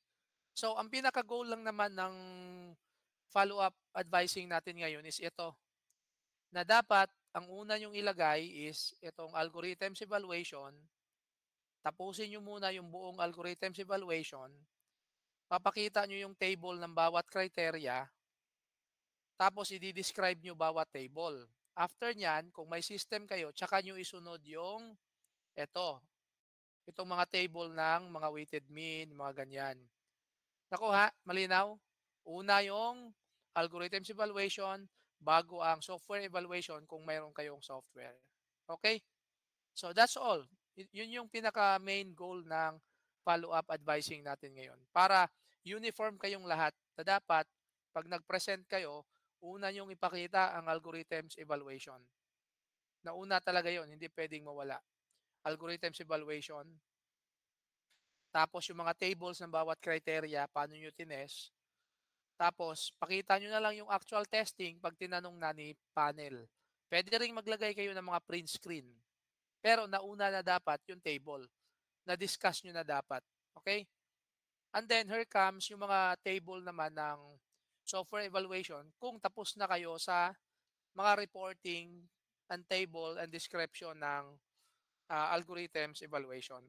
So, ang pinaka-goal lang naman ng follow-up advising natin ngayon is ito, na dapat ang una nyong ilagay is itong algorithms evaluation. Tapusin nyo muna yung buong algorithms evaluation. Papakita nyo yung table ng bawat criteria. Tapos, i-describe nyo bawat table. After nyan, kung may system kayo, tsaka nyo isunod yung ito. Itong mga table ng mga weighted mean, mga ganyan. Nakuha? Malinaw? Una yung algorithms evaluation bago ang software evaluation kung mayroon kayong software. Okay? So that's all. Yun yung pinaka main goal ng follow-up advising natin ngayon. Para uniform kayong lahat na dapat pag nag-present kayo, una yung ipakita ang algorithms evaluation. Nauna talaga yon, hindi pwedeng mawala. Algorithms evaluation, tapos yung mga tables ng bawat criteria, paano nyo tines. Tapos, pakita nyo na lang yung actual testing pag tinanong na ni panel. Pwede rin maglagay kayo ng mga print screen. Pero nauna na dapat yung table. Na-discuss nyo na dapat. Okay? And then, here comes yung mga table naman ng software evaluation kung tapos na kayo sa mga reporting and table and description ng algorithms evaluation.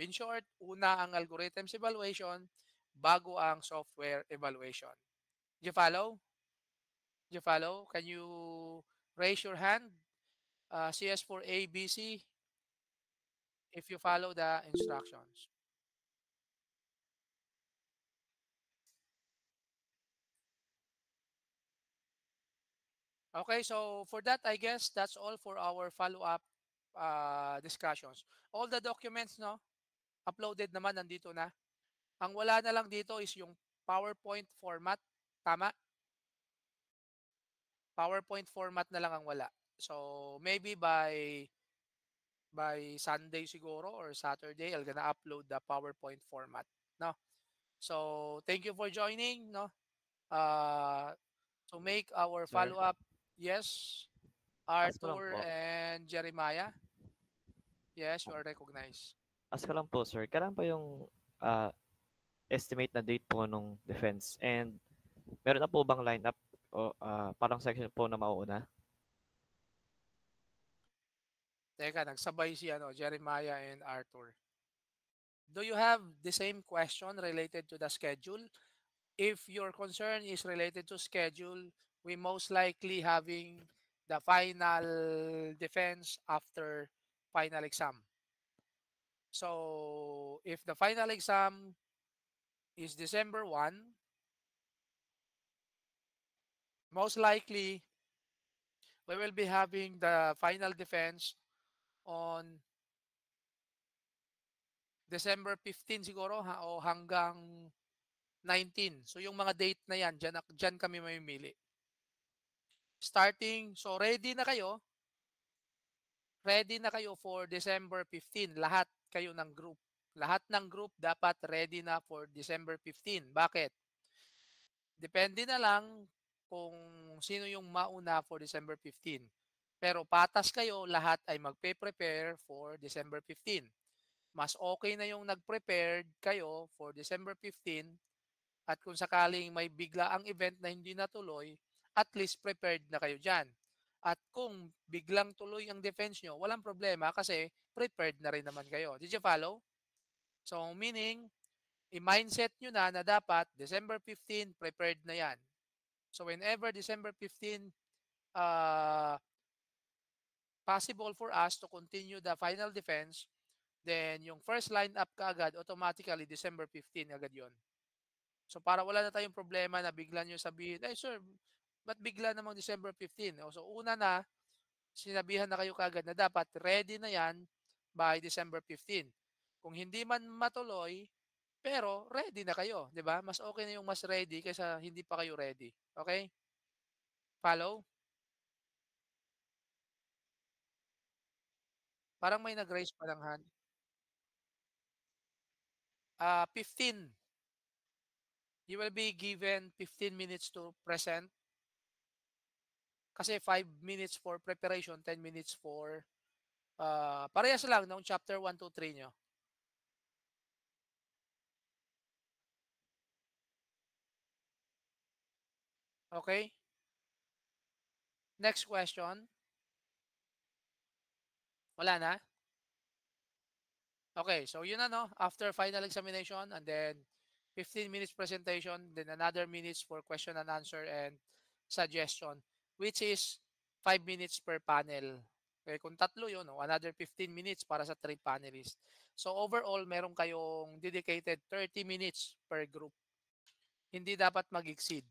In short, una ang algorithms evaluation bago ang software evaluation. Do you follow? Do you follow? Can you raise your hand? CS for ABC if you follow the instructions. Okay, so for that, I guess that's all for our follow-up discussions. All the documents, no, uploaded naman, nandito na. Ang wala na lang dito is yung PowerPoint format. Tama? PowerPoint format na lang ang wala. So maybe by Sunday siguro or Saturday, I'm gonna upload the PowerPoint format. No? So thank you for joining. No? Uh, to make our Sir, follow-up, yes, ask ko lang Arthur po. and Jeremiah. Yes, you are recognized. Ask ko lang po, sir. Kailan pa yung ah, estimate na date po nung defense? And meron na po bang lineup o parang section po na mauuna? Teka, nagsabay si Jeremiah and Arthur. Do you have the same question related to the schedule? If your concern is related to schedule, we most likely having the final defense after final exam. So if the final exam is December 1, most likely we will be having the final defense on December 15 siguro o hanggang 19. So yung mga date na yan, dyan kami mamimili. Starting, so ready na kayo for December 15. Lahat kayo ng group. Lahat ng group dapat ready na for December 15. Bakit? Depende na lang kung sino yung mauna for December 15. Pero patas kayo, lahat ay magpe-prepare for December 15. Mas okay na yung nag-prepared kayo for December 15 at kung sakaling may bigla ang event na hindi natuloy, at least prepared na kayo dyan. At kung biglang tuloy ang defense nyo, walang problema kasi prepared na rin naman kayo. Did you follow? So meaning, i-mindset nyo na dapat December 15, prepared na yan. So whenever December 15, possible for us to continue the final defense, then yung first lineup kaagad, automatically December 15 agad yon. So para wala na tayong problema na bigla nyo sabihin, ay sir, ba't bigla namang December 15? So una na, sinabihan na kayo kagad na dapat ready na yan by December 15. Kung hindi man matuloy, pero ready na kayo, 'di ba? Mas okay na yung mas ready kaysa hindi pa kayo ready. Okay? Follow? Parang may nag-raise pa ng hand. 15. You will be given 15 minutes to present kasi 5 minutes for preparation, 10 minutes for parehas lang nung chapter 1 to 3 nyo. Okay? Next question. Wala na? Okay, so yun na, no? After final examination and then 15 minutes presentation, then another minutes for question and answer and suggestion, which is 5 minutes per panel. Okay, kung tatlo yun, no? Another 15 minutes para sa 3 panelists. So overall, meron kayong dedicated 30 minutes per group. Hindi dapat mag-exceed.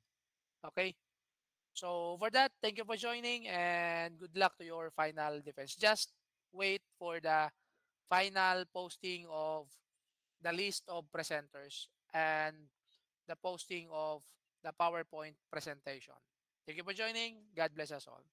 Okay? So for that, thank you for joining and good luck to your final defense. Just wait for the final posting of the list of presenters and the posting of the PowerPoint presentation. Thank you for joining. God bless us all.